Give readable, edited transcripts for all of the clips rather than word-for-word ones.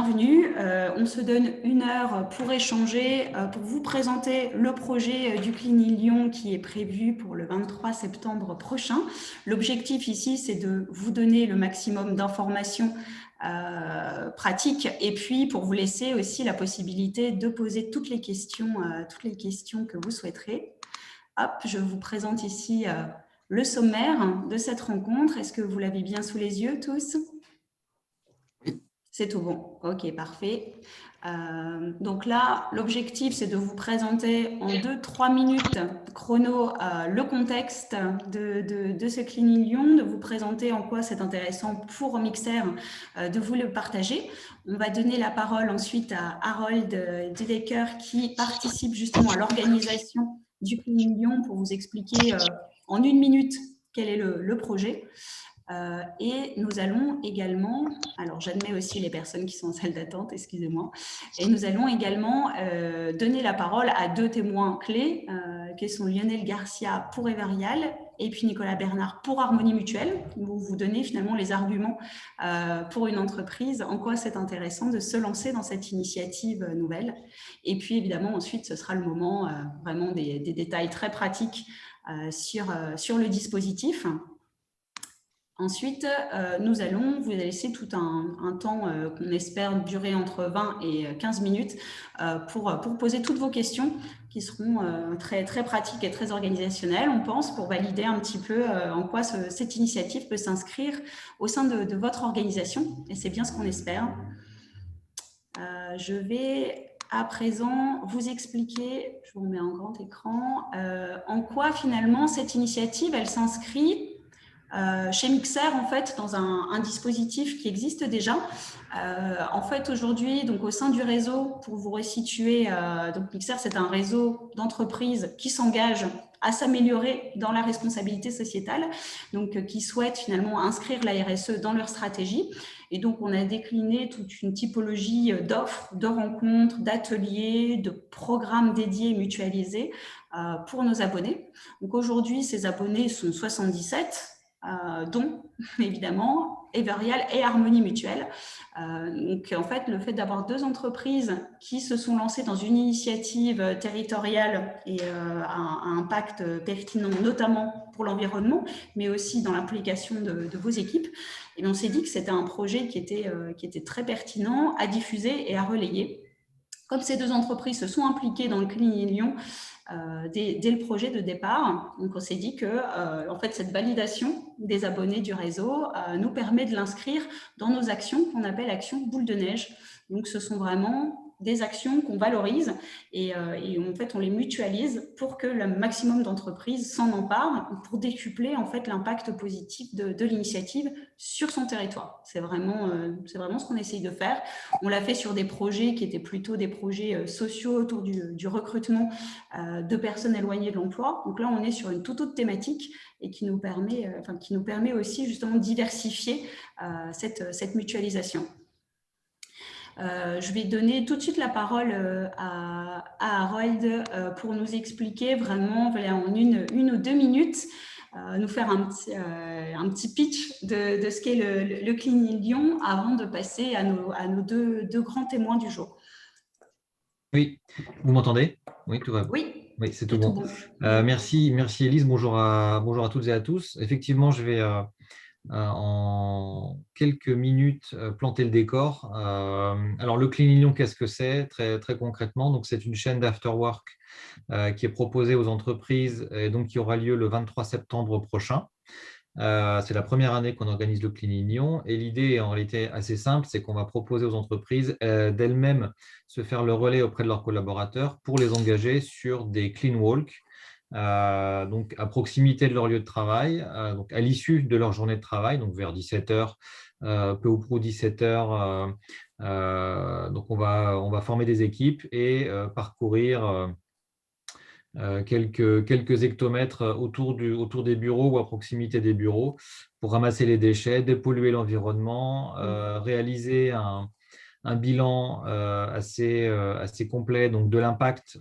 bienvenue. On se donne 1 heure pour échanger, pour vous présenter le projet du CLINI Lyon qui est prévu pour le 23 septembre prochain. L'objectif ici, c'est de vous donner le maximum d'informations pratiques et puis pour vous laisser aussi la possibilité de poser toutes les questions que vous souhaiterez. Hop, je vous présente ici le sommaire de cette rencontre. Est-ce que vous l'avez bien sous les yeux tous ? C'est tout bon. Ok, parfait. Donc là, l'objectif, c'est de vous présenter en 2-3 minutes chrono le contexte de ce CLINI Lyon, de vous présenter en quoi c'est intéressant pour Mixer de vous le partager. On va donner la parole ensuite à Harold Dedeker qui participe justement à l'organisation du CLINI Lyon pour vous expliquer en 1 minute quel est le projet. Et nous allons également, alors j'admets aussi les personnes qui sont en salle d'attente, excusez-moi, et nous allons également donner la parole à 2 témoins clés, qui sont Lionel Garcia pour Everial et puis Nicolas Bernard pour Harmonie Mutuelle, où vous donnez finalement les arguments pour une entreprise, en quoi c'est intéressant de se lancer dans cette initiative nouvelle. Et puis évidemment ensuite ce sera le moment vraiment des détails très pratiques sur le dispositif. Ensuite, nous allons vous laisser tout un temps qu'on espère durer entre 20 et 15 minutes pour poser toutes vos questions qui seront très, très pratiques et très organisationnelles, on pense, pour valider un petit peu en quoi cette initiative peut s'inscrire au sein de votre organisation. Et c'est bien ce qu'on espère. Je vais à présent vous expliquer, je vous remets en grand écran, en quoi finalement cette initiative, elle s'inscrit chez Mixer, en fait, dans un dispositif qui existe déjà. En fait, aujourd'hui, donc au sein du réseau, pour vous resituer, donc Mixer, c'est un réseau d'entreprises qui s'engagent à s'améliorer dans la responsabilité sociétale, donc qui souhaitent finalement inscrire la RSE dans leur stratégie. Et donc, on a décliné toute une typologie d'offres, de rencontres, d'ateliers, de programmes dédiés et mutualisés pour nos abonnés. Donc, aujourd'hui, ces abonnés sont 77, dont évidemment Everial et Harmonie Mutuelle. Donc en fait, le fait d'avoir 2 entreprises qui se sont lancées dans une initiative territoriale et à impact pertinent, notamment pour l'environnement, mais aussi dans l'implication de vos équipes, et on s'est dit que c'était un projet qui était très pertinent à diffuser et à relayer. Comme ces 2 entreprises se sont impliquées dans le CLINI Lyon dès le projet de départ, donc on s'est dit que en fait, cette validation des abonnés du réseau nous permet de l'inscrire dans nos actions qu'on appelle actions boule de neige. Donc, ce sont vraiment des actions qu'on valorise et en fait, on les mutualise pour que le maximum d'entreprises s'en emparent pour décupler en fait l'impact positif de l'initiative sur son territoire. C'est vraiment ce qu'on essaye de faire. On l'a fait sur des projets qui étaient plutôt des projets sociaux autour du recrutement de personnes éloignées de l'emploi. Donc là, on est sur une toute autre thématique et qui nous permet aussi justement de diversifier cette mutualisation. Je vais donner tout de suite la parole à Harold pour nous expliquer vraiment en une ou 2 minutes, nous faire un petit pitch de ce qu'est le CLINI Lyon avant de passer à nos deux grands témoins du jour. Oui, vous m'entendez? Oui, tout va bien. Oui, Oui, c'est tout tout bon. bon. Merci Élise. Bonjour à toutes et à tous. Effectivement, je vais en quelques minutes planter le décor. Alors, le CLINI Lyon, qu'est-ce que c'est très, très concrètement? Donc, c'est une chaîne d'afterwork qui est proposée aux entreprises et donc qui aura lieu le 23 septembre prochain. C'est la première année qu'on organise le CLINI Lyon et l'idée est en réalité assez simple, c'est qu'on va proposer aux entreprises d'elles-mêmes se faire le relais auprès de leurs collaborateurs pour les engager sur des clean walk, donc à proximité de leur lieu de travail, donc à l'issue de leur journée de travail, donc vers 17h, peu ou prou 17h. Donc on va former des équipes et parcourir quelques hectomètres autour des bureaux ou à proximité des bureaux pour ramasser les déchets, dépolluer l'environnement, réaliser un bilan assez complet donc de l'impact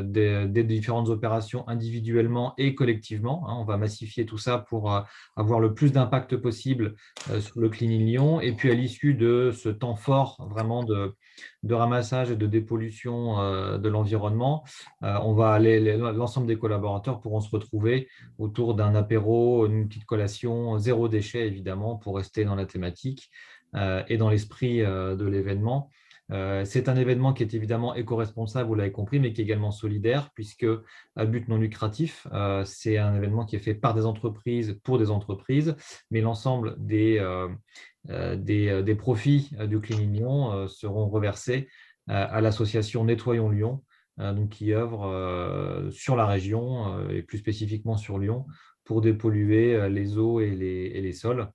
des différentes opérations individuellement et collectivement. On va massifier tout ça pour avoir le plus d'impact possible sur le Clean in Lyon. Et puis à l'issue de ce temps fort vraiment de ramassage et de dépollution de l'environnement, l'ensemble des collaborateurs pourront se retrouver autour d'un apéro, une petite collation, zéro déchet évidemment, pour rester dans la thématique et dans l'esprit de l'événement. C'est un événement qui est évidemment éco-responsable, vous l'avez compris, mais qui est également solidaire, puisque à but non lucratif, c'est un événement qui est fait par des entreprises pour des entreprises, mais l'ensemble des profits du Clean in Lyon seront reversés à l'association Nettoyons Lyon, donc qui œuvre sur la région et plus spécifiquement sur Lyon pour dépolluer les eaux et les sols.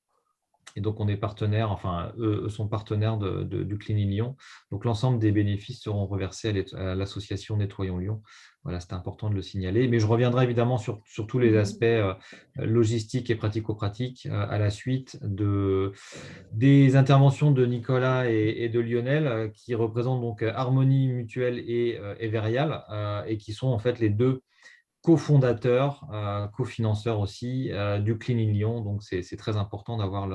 Et donc, on est partenaire, enfin, eux sont partenaires du Clean in Lyon. Donc, l'ensemble des bénéfices seront reversés à l'association Nettoyons Lyon. Voilà, c'est important de le signaler. Mais je reviendrai évidemment sur tous les aspects logistiques et pratico-pratiques à la suite des interventions de Nicolas et de Lionel, qui représentent donc Harmonie Mutuelle et Everial, et qui sont en fait les deux cofondateurs, cofinanceurs aussi du Clean in Lyon. Donc, c'est très important d'avoir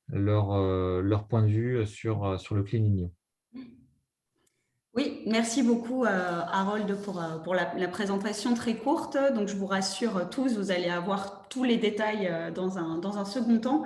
leur point de vue sur le Clean in Lyon. Oui, merci beaucoup Harold pour la présentation très courte. Donc je vous rassure tous, vous allez avoir tous les détails dans un second temps.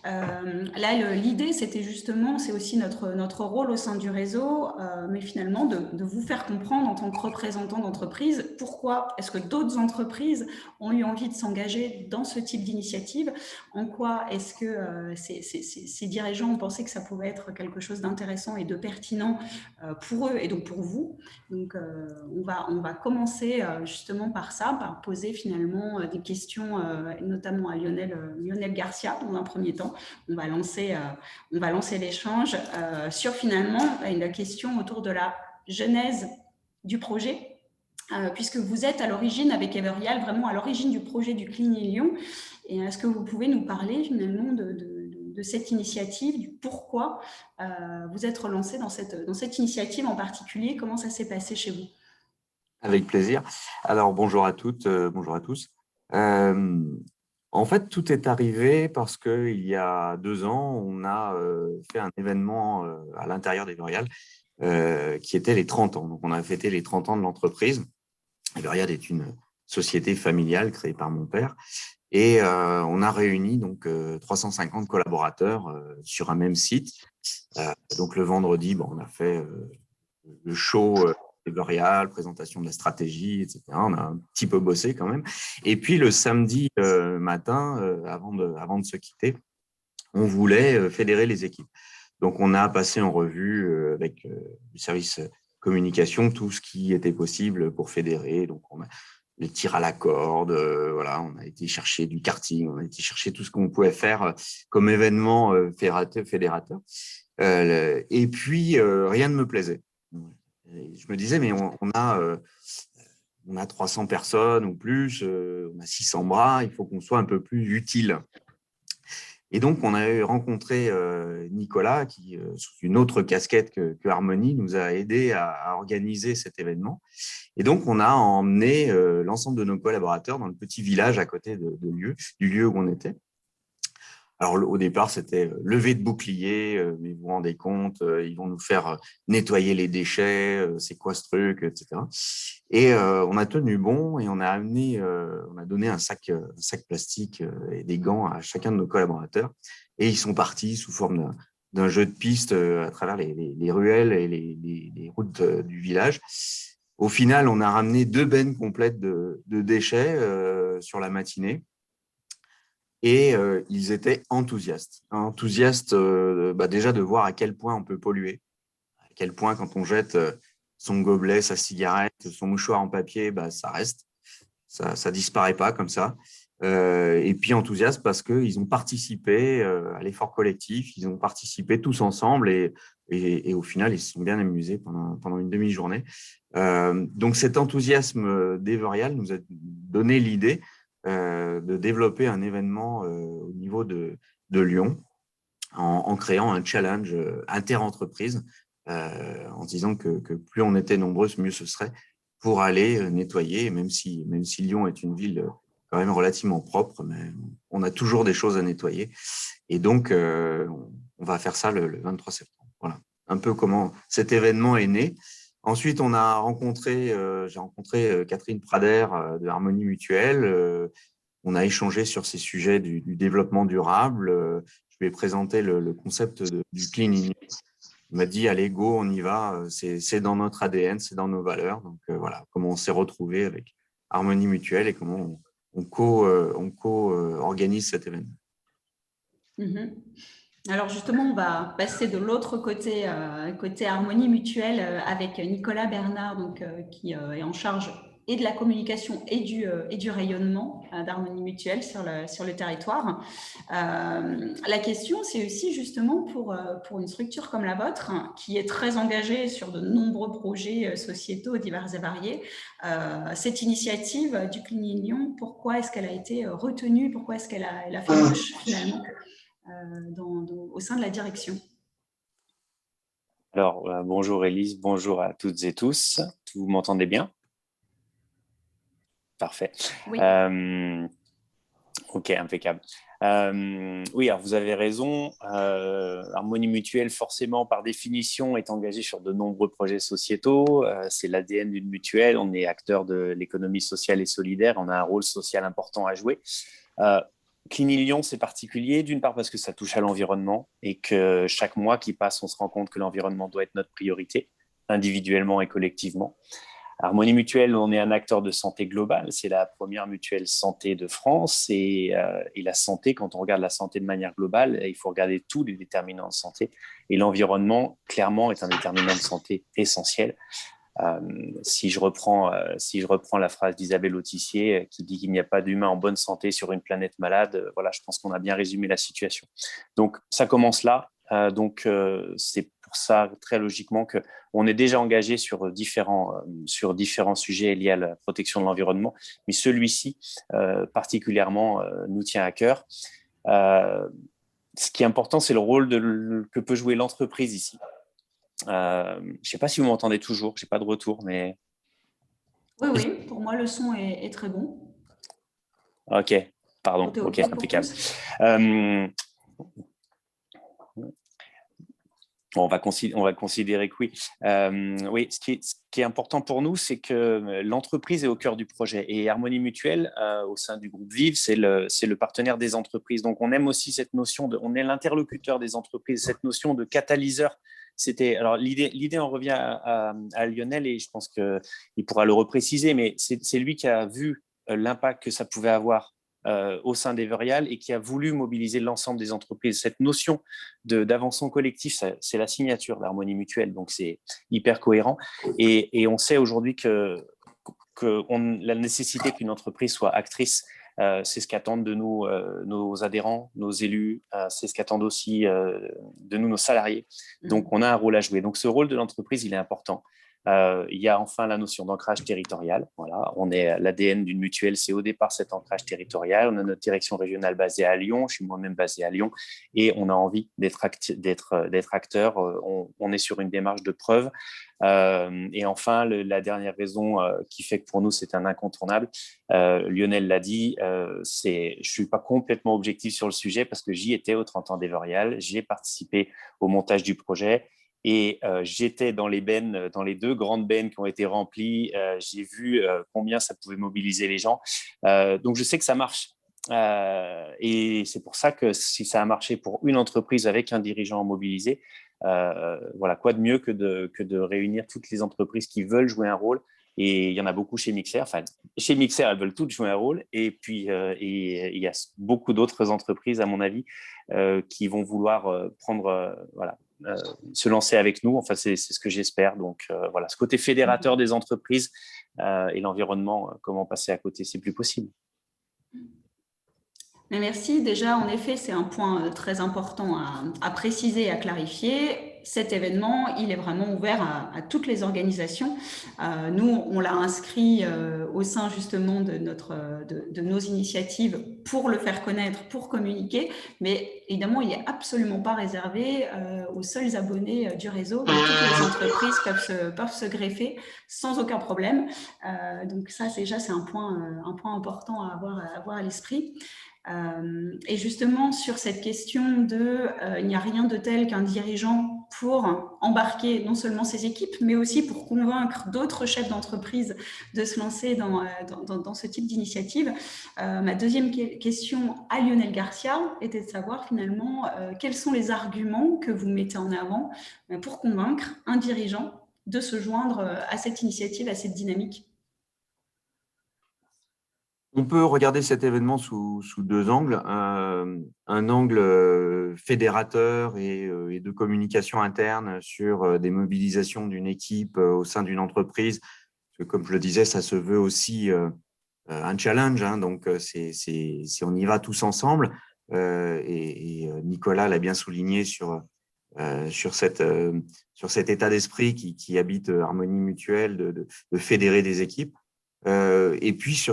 Là, l'idée, c'était justement, c'est aussi notre rôle au sein du réseau, mais finalement de vous faire comprendre en tant que représentant d'entreprise, pourquoi est-ce que d'autres entreprises ont eu envie de s'engager dans ce type d'initiative, en quoi est-ce que ces dirigeants ont pensé que ça pouvait être quelque chose d'intéressant et de pertinent pour eux et donc pour vous. Donc, on va commencer justement par ça, par poser finalement des questions, notamment à Lionel Garcia dans un premier temps. On va lancer l'échange sur finalement la question autour de la genèse du projet. Puisque vous êtes à l'origine avec Everial, vraiment à l'origine du projet du Clean in Lyon. Et est-ce que vous pouvez nous parler finalement de cette initiative, du pourquoi vous êtes relancé dans cette initiative en particulier? Comment ça s'est passé chez vous? Avec plaisir. Alors, bonjour à toutes, bonjour à tous. En fait, tout est arrivé parce qu'il y a 2 ans, on a fait un événement à l'intérieur d'Everial qui était les 30 ans. Donc, on a fêté les 30 ans de l'entreprise. Everial est une société familiale créée par mon père. Et on a réuni donc 350 collaborateurs sur un même site. Donc, le vendredi, on a fait le show L'Oréal, présentation de la stratégie, etc. On a un petit peu bossé quand même. Et puis le samedi matin, avant de se quitter, on voulait fédérer les équipes. Donc on a passé en revue avec le service communication tout ce qui était possible pour fédérer. Donc on a les tirs à la corde, voilà, on a été chercher du karting, on a été chercher tout ce qu'on pouvait faire comme événement fédérateur. Et puis rien ne me plaisait. Et je me disais, mais on a 300 personnes ou plus, on a 600 bras, il faut qu'on soit un peu plus utile. Et donc, on a rencontré Nicolas, qui, sous une autre casquette que Harmonie, nous a aidé à organiser cet événement. Et donc, on a emmené l'ensemble de nos collaborateurs dans le petit village à côté du lieu où on était. Alors, au départ, c'était levée de bouclier, mais vous vous rendez compte, ils vont nous faire nettoyer les déchets, c'est quoi ce truc, etc. Et on a tenu bon et on a donné un sac plastique et des gants à chacun de nos collaborateurs. Et ils sont partis sous forme d'un jeu de piste à travers les ruelles et les routes du village. Au final, on a ramené 2 bennes complètes de déchets sur la matinée. Et ils étaient enthousiastes déjà de voir à quel point on peut polluer, à quel point quand on jette son gobelet, sa cigarette, son mouchoir en papier, ça reste, ça disparaît pas comme ça. Et puis enthousiastes parce qu'ils ont participé à l'effort collectif, ils ont participé tous ensemble et au final, ils se sont bien amusés pendant une demi-journée. Donc cet enthousiasme d'Everial nous a donné l'idée de développer un événement au niveau de Lyon en créant un challenge inter-entreprise, en disant que plus on était nombreux, mieux ce serait pour aller nettoyer, même si Lyon est une ville quand même relativement propre, mais on a toujours des choses à nettoyer. Et donc, on va faire ça le 23 septembre. Voilà, un peu comment cet événement est né. Ensuite, j'ai rencontré Catherine Prader de Harmonie Mutuelle. On a échangé sur ces sujets du développement durable. Je lui ai présenté le concept du cleaning. Il m'a dit, allez, go, on y va. C'est dans notre ADN, c'est dans nos valeurs. Donc, voilà, comment on s'est retrouvé avec Harmonie Mutuelle et comment on co-organise cet événement. Mhm. Alors justement, on va passer de l'autre côté, côté Harmonie Mutuelle, avec Nicolas Bernard, donc, qui est en charge et de la communication et du rayonnement d'Harmonie Mutuelle sur le territoire. La question, c'est aussi justement pour une structure comme la vôtre, qui est très engagée sur de nombreux projets sociétaux divers et variés, cette initiative du Clean Lyon, pourquoi est-ce qu'elle a été retenue, pourquoi est-ce qu'elle a fait marche finalement au sein de la direction? Alors, bonjour Élise, bonjour à toutes et tous. Vous m'entendez bien? Parfait. Oui. Ok, impeccable. Oui, alors vous avez raison. Harmonie Mutuelle, forcément, par définition, est engagée sur de nombreux projets sociétaux. C'est l'ADN d'une mutuelle. On est acteur de l'économie sociale et solidaire. On a un rôle social important à jouer. Clean Lyon, c'est particulier, d'une part parce que ça touche à l'environnement et que chaque mois qui passe, on se rend compte que l'environnement doit être notre priorité, individuellement et collectivement. Harmonie Mutuelle, on est un acteur de santé globale. C'est la première mutuelle santé de France. Et la santé, quand on regarde la santé de manière globale, il faut regarder tous les déterminants de santé. Et l'environnement, clairement, est un déterminant de santé essentiel. Si je reprends la phrase d'Isabelle Autissier qui dit qu'il n'y a pas d'humain en bonne santé sur une planète malade, voilà, je pense qu'on a bien résumé la situation. Donc, ça commence là. C'est pour ça, très logiquement, qu'on est déjà engagé sur différents sujets liés à la protection de l'environnement, mais celui-ci, particulièrement, nous tient à cœur. Ce qui est important, c'est le rôle que peut jouer l'entreprise ici. Je ne sais pas si vous m'entendez toujours, je n'ai pas de retour, mais… Oui, pour moi, le son est très bon. Ok, pardon, ok, impeccable. On va considérer que oui. Oui, ce qui est important pour nous, c'est que l'entreprise est au cœur du projet. Et Harmonie Mutuelle, au sein du groupe Vive, c'est le partenaire des entreprises. Donc, on aime aussi cette notion on est l'interlocuteur des entreprises, cette notion de catalyseur. Alors, l'idée en revient à Lionel et je pense qu'il pourra le repréciser, mais c'est lui qui a vu l'impact que ça pouvait avoir au sein d'Everial et qui a voulu mobiliser l'ensemble des entreprises. Cette notion d'avancement collectif, c'est la signature d'Harmonie Mutuelle, donc c'est hyper cohérent. Et on sait aujourd'hui que la nécessité qu'une entreprise soit actrice, c'est ce qu'attendent de nous nos adhérents, nos élus, c'est ce qu'attendent aussi de nous nos salariés. Donc, on a un rôle à jouer. Donc, ce rôle de l'entreprise, il est important. Il y a enfin la notion d'ancrage territorial. Voilà, on est l'ADN d'une mutuelle, c'est au départ cet ancrage territorial. On a notre direction régionale basée à Lyon, je suis moi-même basé à Lyon, et on a envie d'être acteur. On est sur une démarche de preuve. Et enfin, la dernière raison qui fait que pour nous c'est un incontournable, Lionel l'a dit, je ne suis pas complètement objectif sur le sujet parce que j'y étais au 30 ans d'Everial, j'ai participé au montage du projet. Et j'étais dans les bennes, dans les 2 grandes bennes qui ont été remplies. J'ai vu combien ça pouvait mobiliser les gens. Donc, je sais que ça marche. Et c'est pour ça que si ça a marché pour une entreprise avec un dirigeant mobilisé, voilà, quoi de mieux que de réunir toutes les entreprises qui veulent jouer un rôle. Et il y en a beaucoup chez Mixer. Enfin, chez Mixer, elles veulent toutes jouer un rôle. Et puis, il y a beaucoup d'autres entreprises, à mon avis, qui vont vouloir se lancer avec nous. Enfin, c'est ce que j'espère. Donc, voilà, ce côté fédérateur des entreprises et l'environnement, comment passer à côté, c'est plus possible. Mais merci. Déjà, en effet, c'est un point très important à préciser et à clarifier. cet événement, il est vraiment ouvert à toutes les organisations. Nous, on l'a inscrit au sein justement de nos initiatives pour le faire connaître, pour communiquer, mais évidemment, il n'est absolument pas réservé aux seuls abonnés du réseau. Donc, toutes les entreprises peuvent se greffer sans aucun problème. Donc ça, déjà, c'est un point important à avoir à l'esprit. Et justement, sur cette question il n'y a rien de tel qu'un dirigeant pour embarquer non seulement ses équipes, mais aussi pour convaincre d'autres chefs d'entreprise de se lancer dans ce type d'initiative. Ma deuxième question à Lionel Garcia était de savoir finalement quels sont les arguments que vous mettez en avant pour convaincre un dirigeant de se joindre à cette initiative, à cette dynamique. On peut regarder cet événement sous deux angles. Un angle fédérateur et de communication interne sur des mobilisations d'une équipe au sein d'une entreprise. Parce que, comme je le disais, ça se veut aussi un challenge. Donc, on y va tous ensemble. Et Nicolas l'a bien souligné sur cet état d'esprit qui habite Harmonie Mutuelle de fédérer des équipes. Et puis,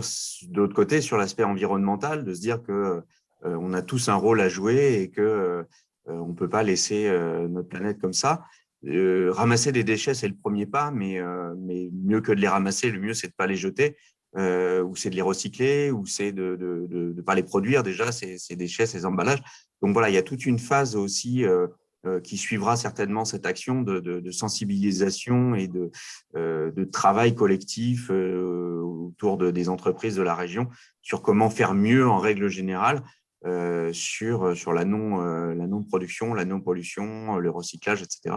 de l'autre côté, sur l'aspect environnemental, de se dire qu'on a tous un rôle à jouer et qu'on ne peut pas laisser notre planète comme ça. Ramasser des déchets, c'est le premier pas, mais mieux que de les ramasser, le mieux, c'est de ne pas les jeter, ou c'est de les recycler, ou c'est de ne pas les produire déjà, ces déchets, ces emballages. Donc voilà, il y a toute une phase aussi qui suivra certainement cette action de sensibilisation et de travail collectif autour des entreprises de la région sur comment faire mieux en règle générale sur la non-production, la non-pollution, le recyclage, etc.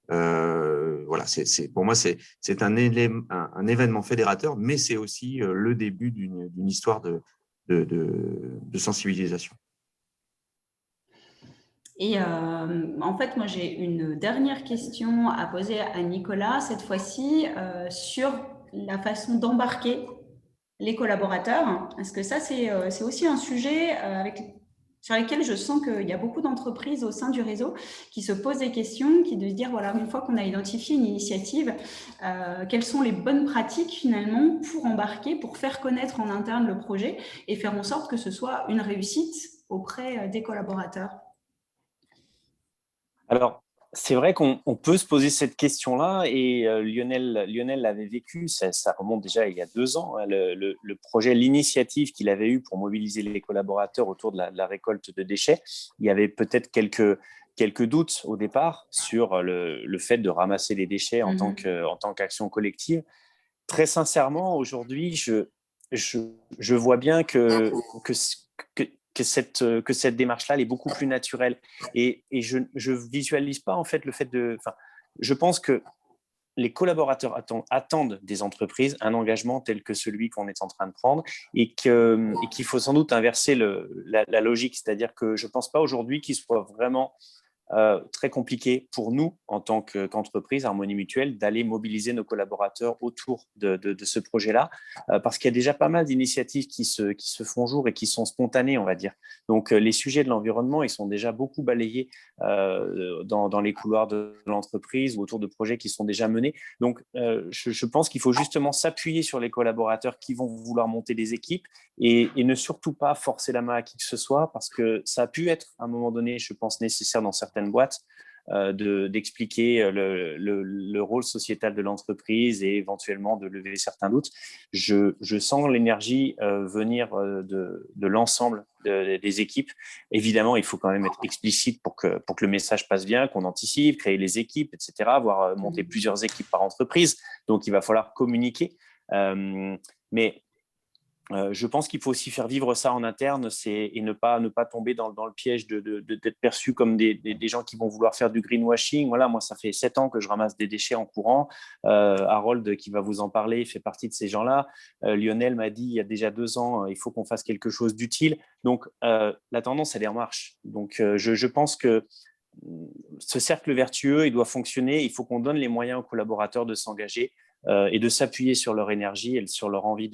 Voilà, pour moi, c'est un événement fédérateur, mais c'est aussi le début d'une histoire de sensibilisation. Et en fait, moi, j'ai une dernière question à poser à Nicolas, cette fois-ci, sur la façon d'embarquer les collaborateurs. Est-ce que ça, c'est aussi un sujet sur lequel je sens qu'il y a beaucoup d'entreprises au sein du réseau qui se posent des questions, qui de se dire, voilà, une fois qu'on a identifié une initiative, quelles sont les bonnes pratiques finalement pour embarquer, pour faire connaître en interne le projet et faire en sorte que ce soit une réussite auprès des collaborateurs. Alors, c'est vrai qu'on peut se poser cette question-là et Lionel l'avait vécu, ça remonte déjà il y a 2 ans, hein, le projet, l'initiative qu'il avait eue pour mobiliser les collaborateurs autour de la récolte de déchets. Il y avait peut-être quelques doutes au départ sur le fait de ramasser les déchets en tant qu'action collective. Très sincèrement, aujourd'hui, je vois bien que cette démarche-là, elle est beaucoup plus naturelle. Et je visualise pas en fait le fait de. Enfin, je pense que les collaborateurs attendent des entreprises un engagement tel que celui qu'on est en train de prendre et qu'il faut sans doute inverser la logique. C'est-à-dire que je ne pense pas aujourd'hui qu'il soit vraiment très compliqué pour nous, en tant qu'entreprise, Harmonie Mutuelle, d'aller mobiliser nos collaborateurs autour de ce projet-là, parce qu'il y a déjà pas mal d'initiatives qui se font jour et qui sont spontanées, on va dire. Donc, les sujets de l'environnement, ils sont déjà beaucoup balayés dans les couloirs de l'entreprise ou autour de projets qui sont déjà menés. Donc, je pense qu'il faut justement s'appuyer sur les collaborateurs qui vont vouloir monter des équipes et ne surtout pas forcer la main à qui que ce soit, parce que ça a pu être, à un moment donné, je pense, nécessaire dans certaines boîtes d'expliquer le rôle sociétal de l'entreprise et éventuellement de lever certains doutes. Je sens l'énergie venir de l'ensemble des équipes. Évidemment, il faut quand même être explicite pour que le message passe bien, qu'on anticipe, créer les équipes, etc., voire monter plusieurs équipes par entreprise. Donc, il va falloir communiquer. Mais je pense qu'il faut aussi faire vivre ça en interne et ne pas tomber dans le piège d'être perçu comme des gens qui vont vouloir faire du greenwashing. Voilà, moi, ça fait 7 ans que je ramasse des déchets en courant. Harold, qui va vous en parler, fait partie de ces gens-là. Lionel m'a dit il y a déjà 2 ans, il faut qu'on fasse quelque chose d'utile. Donc, la tendance, elle est en marche. Donc, je pense que ce cercle vertueux, il doit fonctionner. Il faut qu'on donne les moyens aux collaborateurs de s'engager et de s'appuyer sur leur énergie et sur leur envie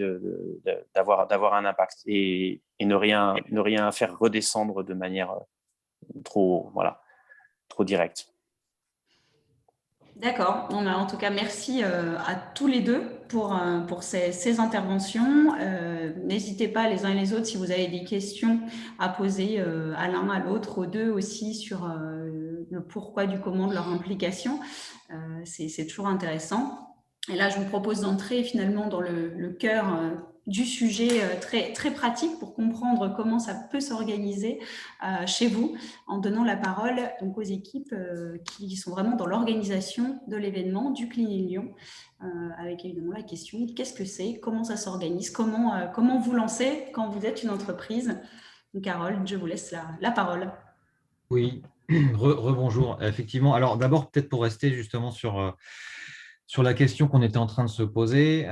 d'avoir un impact et ne rien faire redescendre de manière trop directe. D'accord. Bon, en tout cas, merci à tous les deux pour ces interventions. N'hésitez pas les uns et les autres si vous avez des questions à poser à l'un, à l'autre, aux deux aussi sur le pourquoi du comment de leur implication. C'est toujours intéressant. Et là, je vous propose d'entrer finalement dans le cœur du sujet très, très pratique pour comprendre comment ça peut s'organiser chez vous, en donnant la parole donc, aux équipes qui sont vraiment dans l'organisation de l'événement du Clean Lyon, avec évidemment la question qu'est-ce que c'est, comment ça s'organise, comment vous lancez quand vous êtes une entreprise. Donc, Carole, je vous laisse la parole. Oui, rebonjour. Effectivement, alors d'abord, peut-être pour rester justement sur la question qu'on était en train de se poser,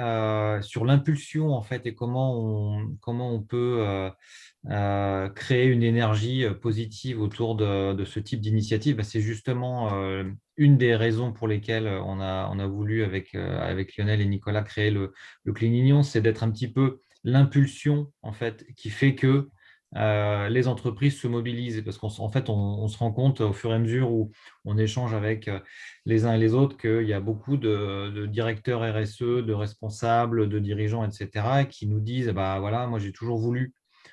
sur l'impulsion en fait et comment on peut créer une énergie positive autour de ce type d'initiative. Ben, c'est justement une des raisons pour lesquelles on a voulu avec Lionel et Nicolas créer le Clean Union, c'est d'être un petit peu l'impulsion en fait qui fait que les entreprises se mobilisent parce qu'en fait, on se rend compte au fur et à mesure où on échange avec les uns et les autres qu'il y a beaucoup de directeurs RSE, de responsables, de dirigeants, etc., qui nous disent, bah, voilà, moi j'ai toujours voulu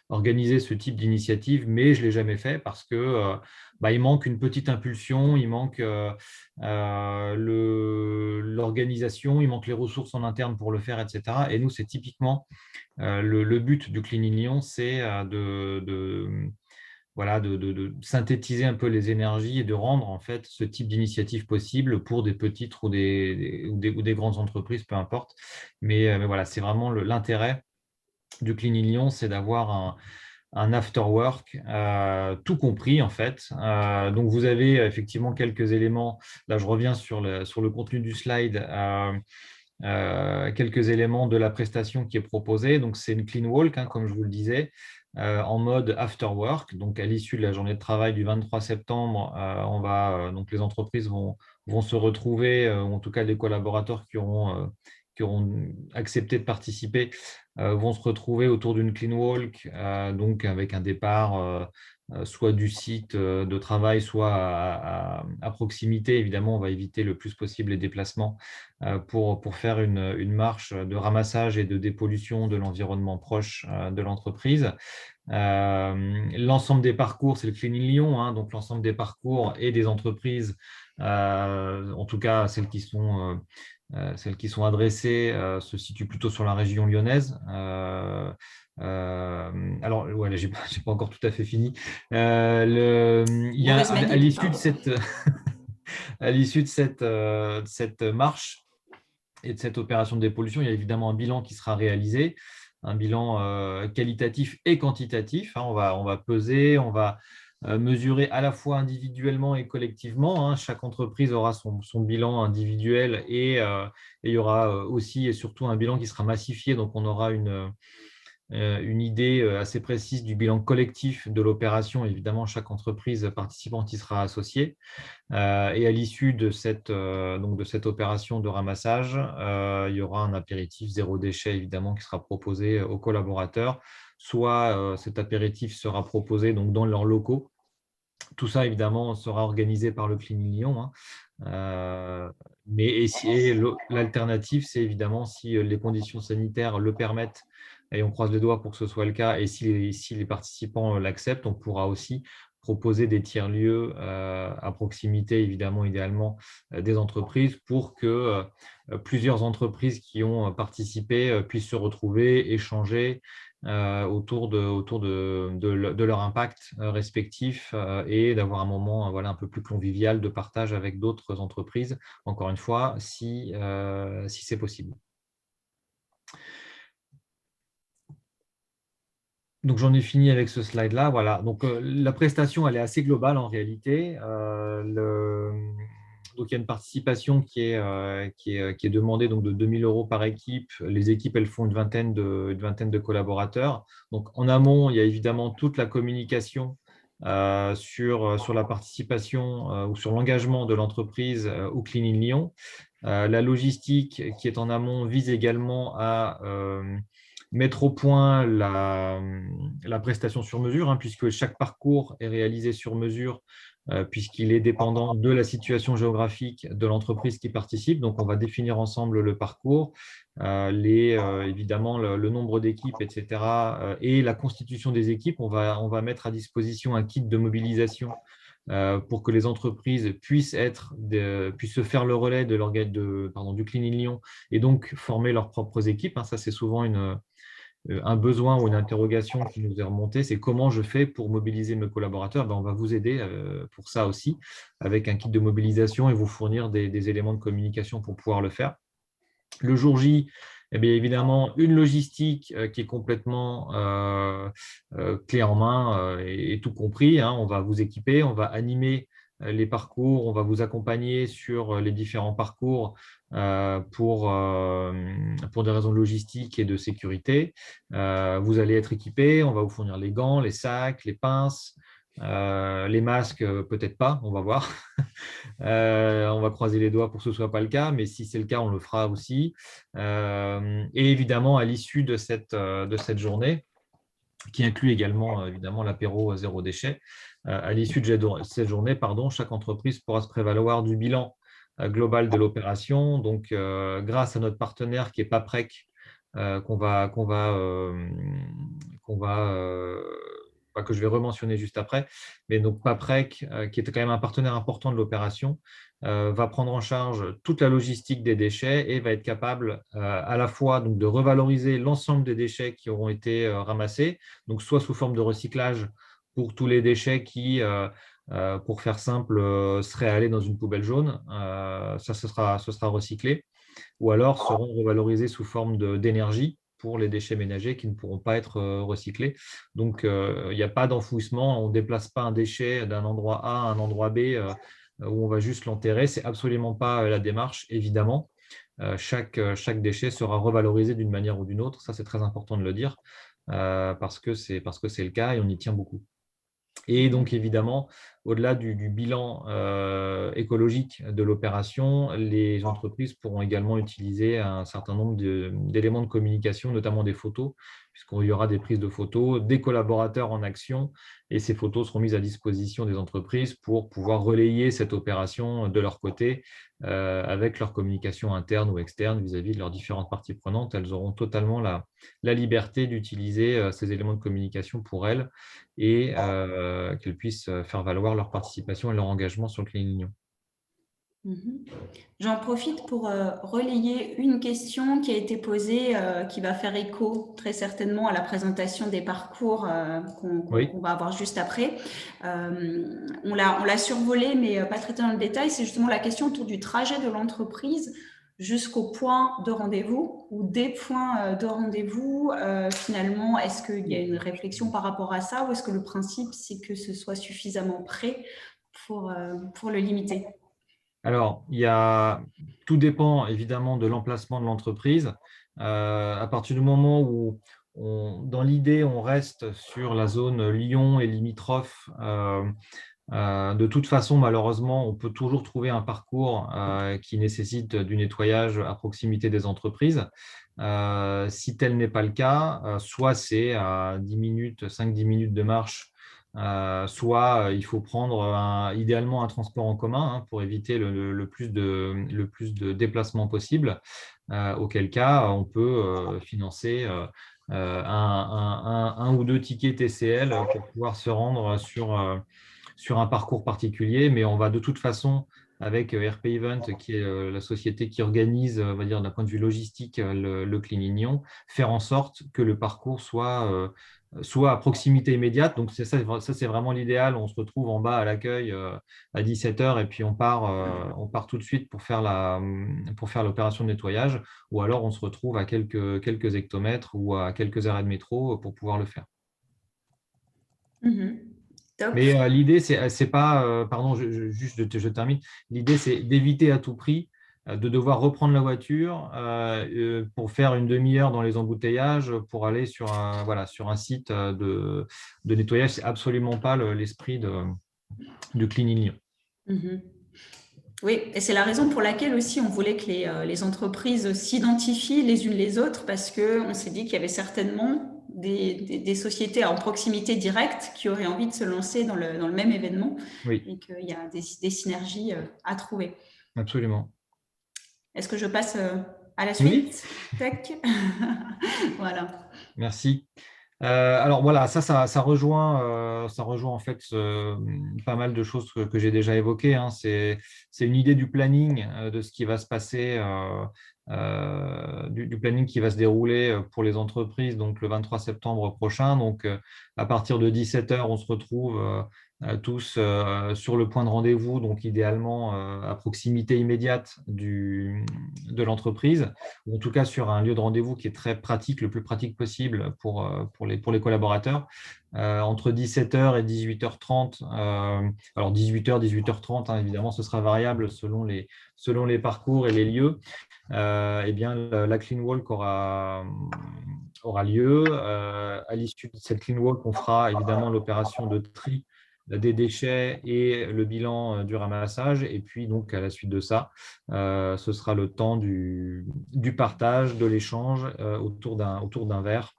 organiser ce type d'initiative, mais je ne l'ai jamais fait parce que bah, il manque une petite impulsion, il manque l'organisation, il manque les ressources en interne pour le faire, etc. Et nous, c'est typiquement le but du Clean Lyon, c'est voilà, de synthétiser un peu les énergies et de rendre en fait ce type d'initiative possible pour des petites ou des grandes entreprises, peu importe. Mais voilà, c'est vraiment l'intérêt du Clean Lyon, c'est d'avoir un after work, tout compris en fait. Donc vous avez effectivement quelques éléments. Là, je reviens sur le contenu du slide. Quelques éléments de la prestation qui est proposée. Donc, c'est une clean walk, hein, comme je vous le disais, en mode after work. Donc, à l'issue de la journée de travail du 23 septembre, donc les entreprises vont se retrouver, ou en tout cas les collaborateurs qui auront accepté de participer, vont se retrouver autour d'une clean walk, donc avec un départ soit du site de travail, soit à proximité. Évidemment, on va éviter le plus possible les déplacements pour faire une marche de ramassage et de dépollution de l'environnement proche de l'entreprise. L'ensemble des parcours, c'est le Clean Lyon, hein, donc l'ensemble des parcours et des entreprises, en tout cas celles qui sont adressées, se situent plutôt sur la région lyonnaise. Alors, ouais, j'ai pas encore tout à fait fini. Il y a à l'issue de cette à l'issue de cette marche et de cette opération de dépollution, il y a évidemment un bilan qui sera réalisé, un bilan qualitatif et quantitatif. Hein. On va peser, on va mesurer à la fois individuellement et collectivement. Hein. Chaque entreprise aura son bilan individuel et il y aura aussi et surtout un bilan qui sera massifié. Donc, on aura une idée assez précise du bilan collectif de l'opération. Évidemment, chaque entreprise participante y sera associée. Et à l'issue de cette opération de ramassage, il y aura un apéritif zéro déchet, évidemment, qui sera proposé aux collaborateurs. Soit cet apéritif sera proposé donc, dans leurs locaux. Tout ça, évidemment, sera organisé par le Clean Lyon. Hein. Mais l'alternative, c'est évidemment si les conditions sanitaires le permettent, et on croise les doigts pour que ce soit le cas, et si les participants l'acceptent, on pourra aussi proposer des tiers-lieux à proximité, évidemment, idéalement, des entreprises pour que plusieurs entreprises qui ont participé puissent se retrouver, échanger autour de leur impact respectif et d'avoir un moment voilà, un peu plus convivial de partage avec d'autres entreprises, encore une fois, si c'est possible. Donc, j'en ai fini avec ce slide-là. Voilà. Donc, la prestation, elle est assez globale en réalité. Donc, il y a une participation qui est demandée donc, de 2 000 € par équipe. Les équipes, elles font une vingtaine de collaborateurs. Donc, en amont, il y a évidemment toute la communication sur la participation ou sur l'engagement de l'entreprise au Clean Lyon. La logistique qui est en amont vise également à mettre au point la prestation sur mesure, hein, puisque chaque parcours est réalisé sur mesure puisqu'il est dépendant de la situation géographique de l'entreprise qui participe. Donc, on va définir ensemble le parcours, évidemment le nombre d'équipes, etc. Et la constitution des équipes. On va mettre à disposition un kit de mobilisation pour que les entreprises puissent se faire le relais du Clean in Lyon et donc former leurs propres équipes. Ça, c'est souvent un besoin ou une interrogation qui nous est remontée, c'est comment je fais pour mobiliser mes collaborateurs. On va vous aider pour ça aussi, avec un kit de mobilisation et vous fournir des éléments de communication pour pouvoir le faire. Le jour J, eh bien, évidemment, une logistique qui est complètement clé en main et tout compris. On va vous équiper, on va animer les parcours, on va vous accompagner sur les différents parcours pour des raisons logistiques et de sécurité. Vous allez être équipé, on va vous fournir les gants, les sacs, les pinces, les masques, peut-être pas, on va voir. On va croiser les doigts pour que ce ne soit pas le cas, mais si c'est le cas, on le fera aussi. Et évidemment, à l'issue de cette journée, qui inclut également évidemment l'apéro zéro déchet, à l'issue de cette journée, chaque entreprise pourra se prévaloir du bilan global de l'opération. Donc, grâce à notre partenaire qui est Paprec, que je vais rementionner juste après, mais donc Paprec, qui est quand même un partenaire important de l'opération, va prendre en charge toute la logistique des déchets et va être capable à la fois donc, de revaloriser l'ensemble des déchets qui auront été ramassés, donc soit sous forme de recyclage pour tous les déchets qui, pour faire simple, seraient allés dans une poubelle jaune, ce sera recyclé, ou alors seront revalorisés sous forme d'énergie pour les déchets ménagers qui ne pourront pas être recyclés. Donc, il n'y a pas d'enfouissement, on ne déplace pas un déchet d'un endroit A à un endroit B où on va juste l'enterrer. Ce n'est absolument pas la démarche, évidemment. Chaque déchet sera revalorisé d'une manière ou d'une autre. Ça, c'est très important de le dire parce que c'est le cas et on y tient beaucoup. Et donc, évidemment, au-delà du bilan écologique de l'opération, les entreprises pourront également utiliser un certain nombre d'éléments de communication, notamment des photos, puisqu'il y aura des prises de photos, des collaborateurs en action, et ces photos seront mises à disposition des entreprises pour pouvoir relayer cette opération de leur côté avec leur communication interne ou externe vis-à-vis de leurs différentes parties prenantes. Elles auront totalement la liberté d'utiliser ces éléments de communication pour elles et qu'elles puissent faire valoir leur participation et leur engagement sur le Clean in Lyon. J'en profite pour relayer une question qui a été posée, qui va faire écho très certainement à la présentation des parcours qu'on va avoir juste après. On l'a survolé, mais pas traité dans le détail. C'est justement la question autour du trajet de l'entreprise jusqu'au point de rendez-vous ou des points de rendez-vous. Finalement, est-ce qu'il y a une réflexion par rapport à ça ou est-ce que le principe, c'est que ce soit suffisamment près pour le limiter ? Alors, tout dépend évidemment de l'emplacement de l'entreprise. À partir du moment où, dans l'idée, on reste sur la zone Lyon et limitrophe, de toute façon, malheureusement, on peut toujours trouver un parcours qui nécessite du nettoyage à proximité des entreprises. Si tel n'est pas le cas, soit c'est à 5-10 minutes de marche, soit il faut prendre idéalement un transport en commun pour éviter le plus de déplacements possible, auquel cas on peut financer un ou deux tickets TCL pour pouvoir se rendre sur un parcours particulier, mais on va de toute façon avec RP Event, qui est la société qui organise, on va dire d'un point de vue logistique, le Clean in Lyon, faire en sorte que le parcours soit à proximité immédiate. Donc, ça c'est vraiment l'idéal. On se retrouve en bas à l'accueil à 17h et puis on part tout de suite pour faire l'opération de nettoyage, ou alors on se retrouve à quelques hectomètres ou à quelques arrêts de métro pour pouvoir le faire. Mais l'idée, c'est pas, pardon, je termine. L'idée, c'est d'éviter à tout prix de devoir reprendre la voiture pour faire une demi-heure dans les embouteillages pour aller sur un site de nettoyage. Ce n'est absolument pas l'esprit de Clean in Lyon. Oui, et c'est la raison pour laquelle aussi on voulait que les entreprises s'identifient les unes les autres, parce qu'on s'est dit qu'il y avait certainement des sociétés en proximité directe qui auraient envie de se lancer dans le même événement et qu'il y a des synergies à trouver. Absolument. Est-ce que je passe à la suite? Tac. Voilà. Merci. Alors voilà, ça rejoint en fait pas mal de choses que j'ai déjà évoquées, hein. C'est une idée du planning, de ce qui va se passer, du planning qui va se dérouler pour les entreprises, donc le 23 septembre prochain. Donc à partir de 17 h, on se retrouve tous sur le point de rendez-vous, donc idéalement à proximité immédiate de l'entreprise, ou en tout cas sur un lieu de rendez-vous qui est très pratique, le plus pratique possible pour les collaborateurs. Entre 17 h et 18 h 30, alors 18 h, 18 h 30, hein, évidemment, ce sera variable selon les parcours et les lieux. Eh bien, la Clean Walk aura lieu. À l'issue de cette Clean Walk, on fera évidemment l'opération de tri des déchets et le bilan du ramassage. Et puis, donc, à la suite de ça, ce sera le temps du partage, de l'échange autour d'un verre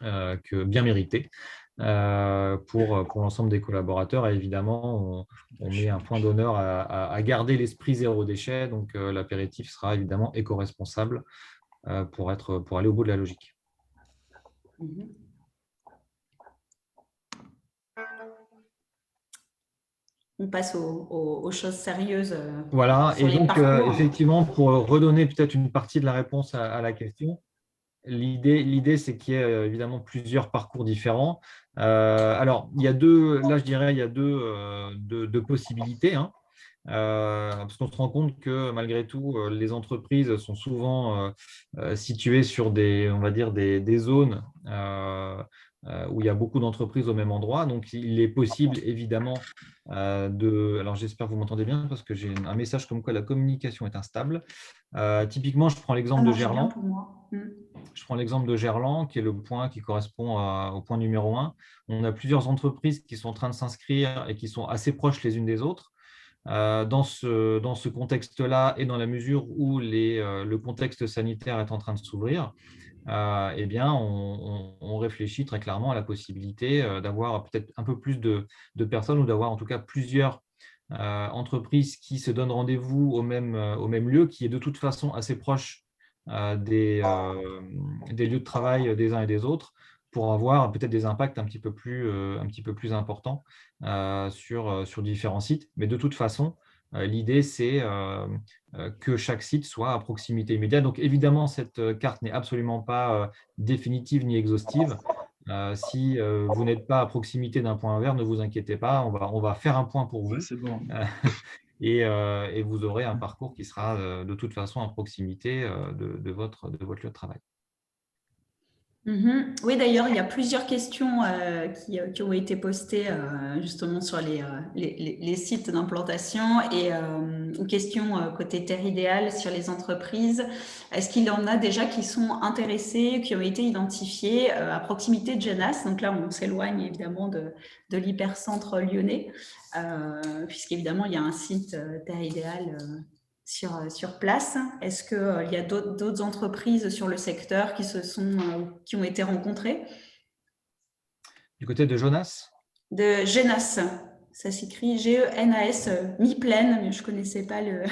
bien mérité pour l'ensemble des collaborateurs. Et évidemment, on met un point d'honneur à garder l'esprit zéro déchet. Donc, l'apéritif sera évidemment éco-responsable pour aller au bout de la logique. On passe aux choses sérieuses. Voilà, et donc parcours. effectivement, pour redonner peut-être une partie de la réponse à la question, l'idée c'est qu'il y ait évidemment plusieurs parcours différents. Alors, il y a deux possibilités, hein. Parce qu'on se rend compte que malgré tout, les entreprises sont souvent situées sur on va dire des zones où il y a beaucoup d'entreprises au même endroit. Donc, il est possible évidemment alors j'espère que vous m'entendez bien parce que j'ai un message comme quoi la communication est instable. Typiquement, je prends l'exemple de Gerland. Je prends l'exemple de Gerland, qui est le point qui correspond au point numéro 1. On a plusieurs entreprises qui sont en train de s'inscrire et qui sont assez proches les unes des autres. Dans ce contexte-là et dans la mesure où le contexte sanitaire est en train de s'ouvrir, eh bien, on réfléchit très clairement à la possibilité d'avoir peut-être un peu plus de personnes ou d'avoir en tout cas plusieurs entreprises qui se donnent rendez-vous au même lieu, qui est de toute façon assez proche des lieux de travail des uns et des autres, pour avoir peut-être des impacts un petit peu plus importants sur différents sites. Mais de toute façon, l'idée, c'est que chaque site soit à proximité immédiate. Donc, évidemment, cette carte n'est absolument pas définitive ni exhaustive. Si vous n'êtes pas à proximité d'un point vert, ne vous inquiétez pas, on va faire un point pour vous. C'est bon. Et vous aurez un parcours qui sera de toute façon à proximité de votre lieu de travail. Oui, d'ailleurs, il y a plusieurs questions qui ont été postées justement sur les sites d'implantation et une question côté Terre Idéale sur les entreprises. Est-ce qu'il y en a déjà qui sont intéressés, qui ont été identifiés à proximité de Genasse? Donc là, on s'éloigne évidemment de l'hypercentre lyonnais, puisqu'évidemment, il y a un site Terre Idéale sur place. Est-ce qu'il y a d'autres entreprises sur le secteur qui ont été rencontrées? Du côté de Jonas? De Genasse. Ça s'écrit G-E-N-A-S, mi-pleine, mais je ne connaissais pas le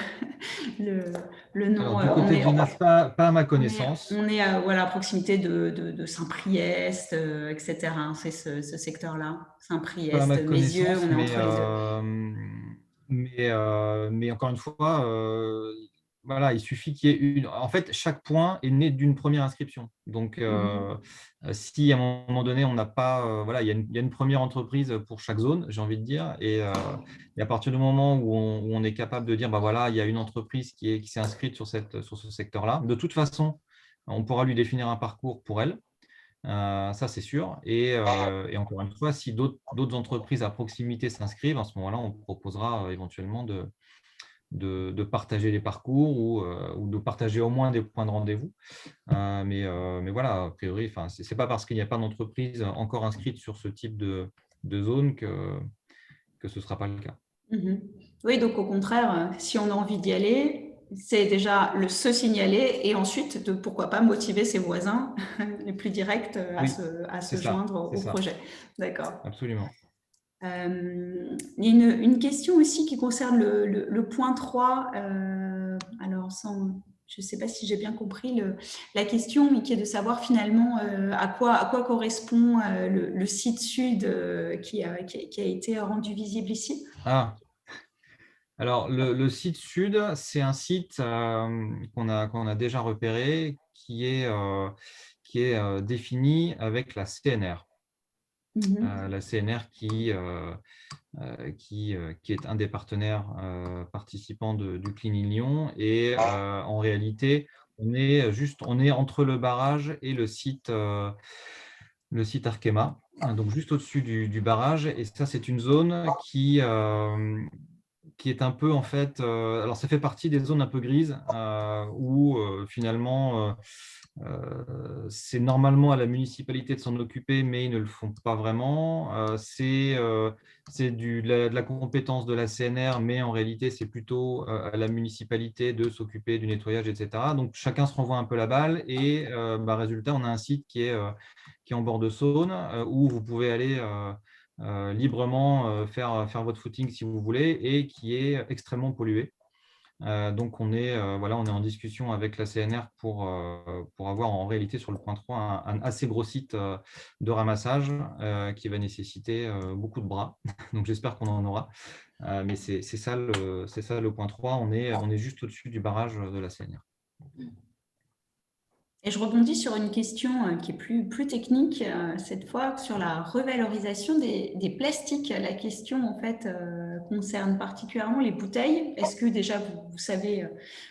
nom. Alors, du côté de Genasse, pas à ma connaissance. On est à proximité de Saint-Priest, etc. C'est ce secteur-là. Saint-Priest, Mézieux, on est entre les deux. Mais encore une fois, voilà, il suffit qu'il y ait une. En fait, chaque point est né d'une première inscription. Donc, si à un moment donné, on n'a pas. Voilà, il y a une première entreprise pour chaque zone, j'ai envie de dire. Et à partir du moment où on est capable de dire, bah voilà, il y a une entreprise qui s'est inscrite sur ce secteur-là, de toute façon, on pourra lui définir un parcours pour elle. Ça, c'est sûr. Et encore une fois, si d'autres entreprises à proximité s'inscrivent, à ce moment-là, on proposera éventuellement de partager les parcours ou de partager au moins des points de rendez-vous. Mais voilà, a priori, ce n'est pas parce qu'il n'y a pas d'entreprise encore inscrite sur ce type de zone que ce ne sera pas le cas. Oui, donc au contraire, si on a envie d'y aller, c'est déjà se signaler et ensuite de pourquoi pas motiver ses voisins les plus directs à se joindre au projet. D'accord. Absolument. Il y a une question aussi qui concerne le point 3. Alors, je ne sais pas si j'ai bien compris la question, mais qui est de savoir finalement à quoi correspond le site sud qui a été rendu visible ici. Ah, alors le site sud, c'est un site qu'on a déjà repéré qui est défini avec la CNR. La CNR qui est un des partenaires participants du Clean Lyon. Et en réalité, on est entre le barrage et le site Arkema, donc juste au-dessus du barrage. Et ça, c'est une zone qui est un peu, en fait, alors ça fait partie des zones un peu grises où finalement c'est normalement à la municipalité de s'en occuper, mais ils ne le font pas vraiment. C'est de la compétence de la CNR, mais en réalité, c'est plutôt à la municipalité de s'occuper du nettoyage, etc. Donc, chacun se renvoie un peu la balle et résultat, on a un site qui est en bord de Saône où vous pouvez aller librement faire votre footing si vous voulez et qui est extrêmement pollué. Donc, on est en discussion avec la CNR pour avoir en réalité sur le point 3 un assez gros site de ramassage qui va nécessiter beaucoup de bras. Donc, j'espère qu'on en aura. Mais c'est ça le point 3. On est juste au-dessus du barrage de la CNR. Et je rebondis sur une question qui est plus technique, cette fois sur la revalorisation des plastiques. La question, en fait, concerne particulièrement les bouteilles. Est-ce que déjà, vous savez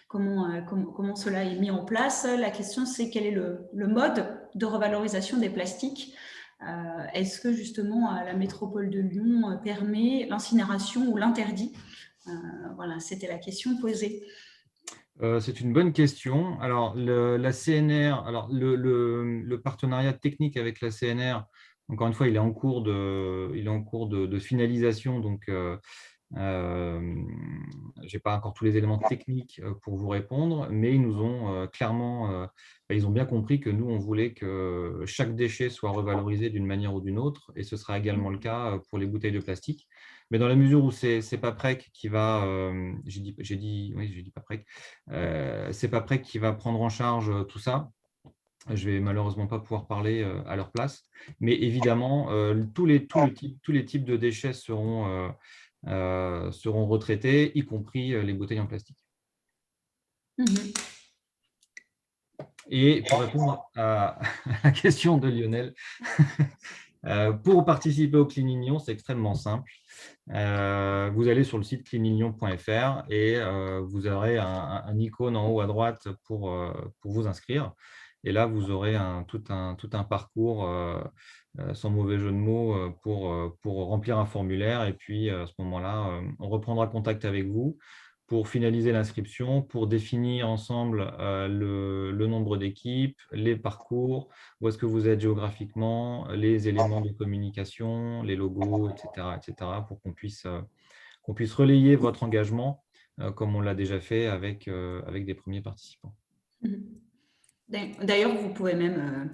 comment cela est mis en place? La question, c'est quel est le mode de revalorisation des plastiques? Est-ce que, justement, la métropole de Lyon permet l'incinération ou l'interdit? Voilà, c'était la question posée. C'est une bonne question. Alors, la CNR, alors le partenariat technique avec la CNR, encore une fois, il est en cours de finalisation. Donc, je n'ai pas encore tous les éléments techniques pour vous répondre, mais ils nous ont clairement, ils ont bien compris que nous, on voulait que chaque déchet soit revalorisé d'une manière ou d'une autre, et ce sera également le cas pour les bouteilles de plastique. Mais dans la mesure où c'est Paprec qui va, j'ai dit Paprec, c'est Paprec qui va prendre en charge tout ça. Je vais malheureusement pas pouvoir parler à leur place, mais évidemment, tous les types de déchets seront retraités, y compris les bouteilles en plastique. Et pour répondre à la question de Lionel, pour participer au Clean Lyon, c'est extrêmement simple. Vous allez sur le site cleanlyon.fr et vous aurez un icône en haut à droite pour vous inscrire. Et là, vous aurez tout un parcours, sans mauvais jeu de mots, pour remplir un formulaire. Et puis, à ce moment-là, on reprendra contact avec vous pour finaliser l'inscription, pour définir ensemble le nombre d'équipes, les parcours, où est-ce que vous êtes géographiquement, les éléments de communication, les logos, etc., pour qu'on puisse relayer votre engagement comme on l'a déjà fait avec des premiers participants. D'ailleurs, vous pouvez même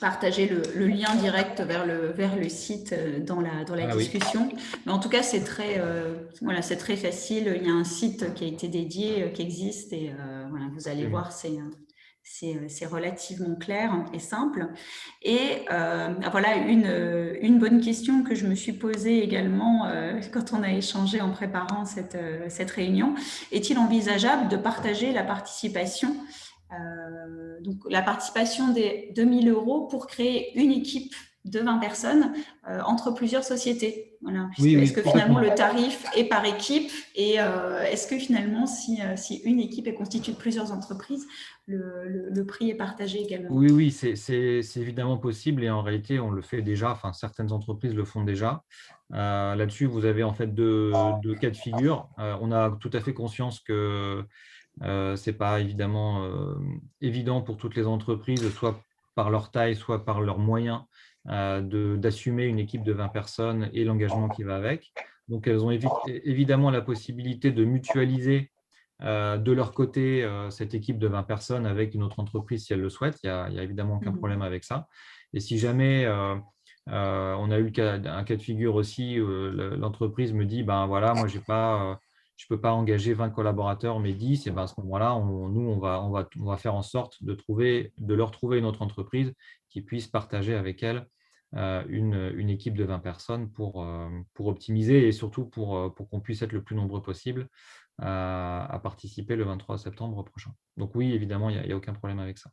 partager le lien direct vers le site dans la discussion. Oui. Mais en tout cas, c'est très facile. Il y a un site qui a été dédié, qui existe, et vous allez voir, c'est relativement clair et simple. Et voilà une bonne question que je me suis posée également quand on a échangé en préparant cette réunion. Est-il envisageable de partager la participation donc la participation des 2 000 € pour créer une équipe de 20 personnes entre plusieurs sociétés. Voilà. Est-ce que finalement le tarif est par équipe et est-ce que finalement si une équipe est constituée de plusieurs entreprises, le prix est partagé également? Oui, c'est évidemment possible et en réalité on le fait déjà, enfin certaines entreprises le font déjà. Là-dessus, vous avez en fait deux cas de figure. On a tout à fait conscience que ce n'est pas évidemment évident pour toutes les entreprises, soit par leur taille, soit par leurs moyens, d'assumer une équipe de 20 personnes et l'engagement qui va avec. Donc, elles ont évidemment la possibilité de mutualiser De leur côté, cette équipe de 20 personnes avec une autre entreprise, si elle le souhaite, il n'y a évidemment aucun problème avec ça. Et si jamais on a eu un cas de figure aussi, l'entreprise me dit, ben voilà, moi, je ne peux pas engager 20 collaborateurs, mais 10, et ben à ce moment-là, on va faire en sorte de leur trouver une autre entreprise qui puisse partager avec elle une équipe de 20 personnes pour optimiser et surtout pour qu'on puisse être le plus nombreux possible à participer le 23 septembre prochain. Donc oui, évidemment, il n'y a aucun problème avec ça.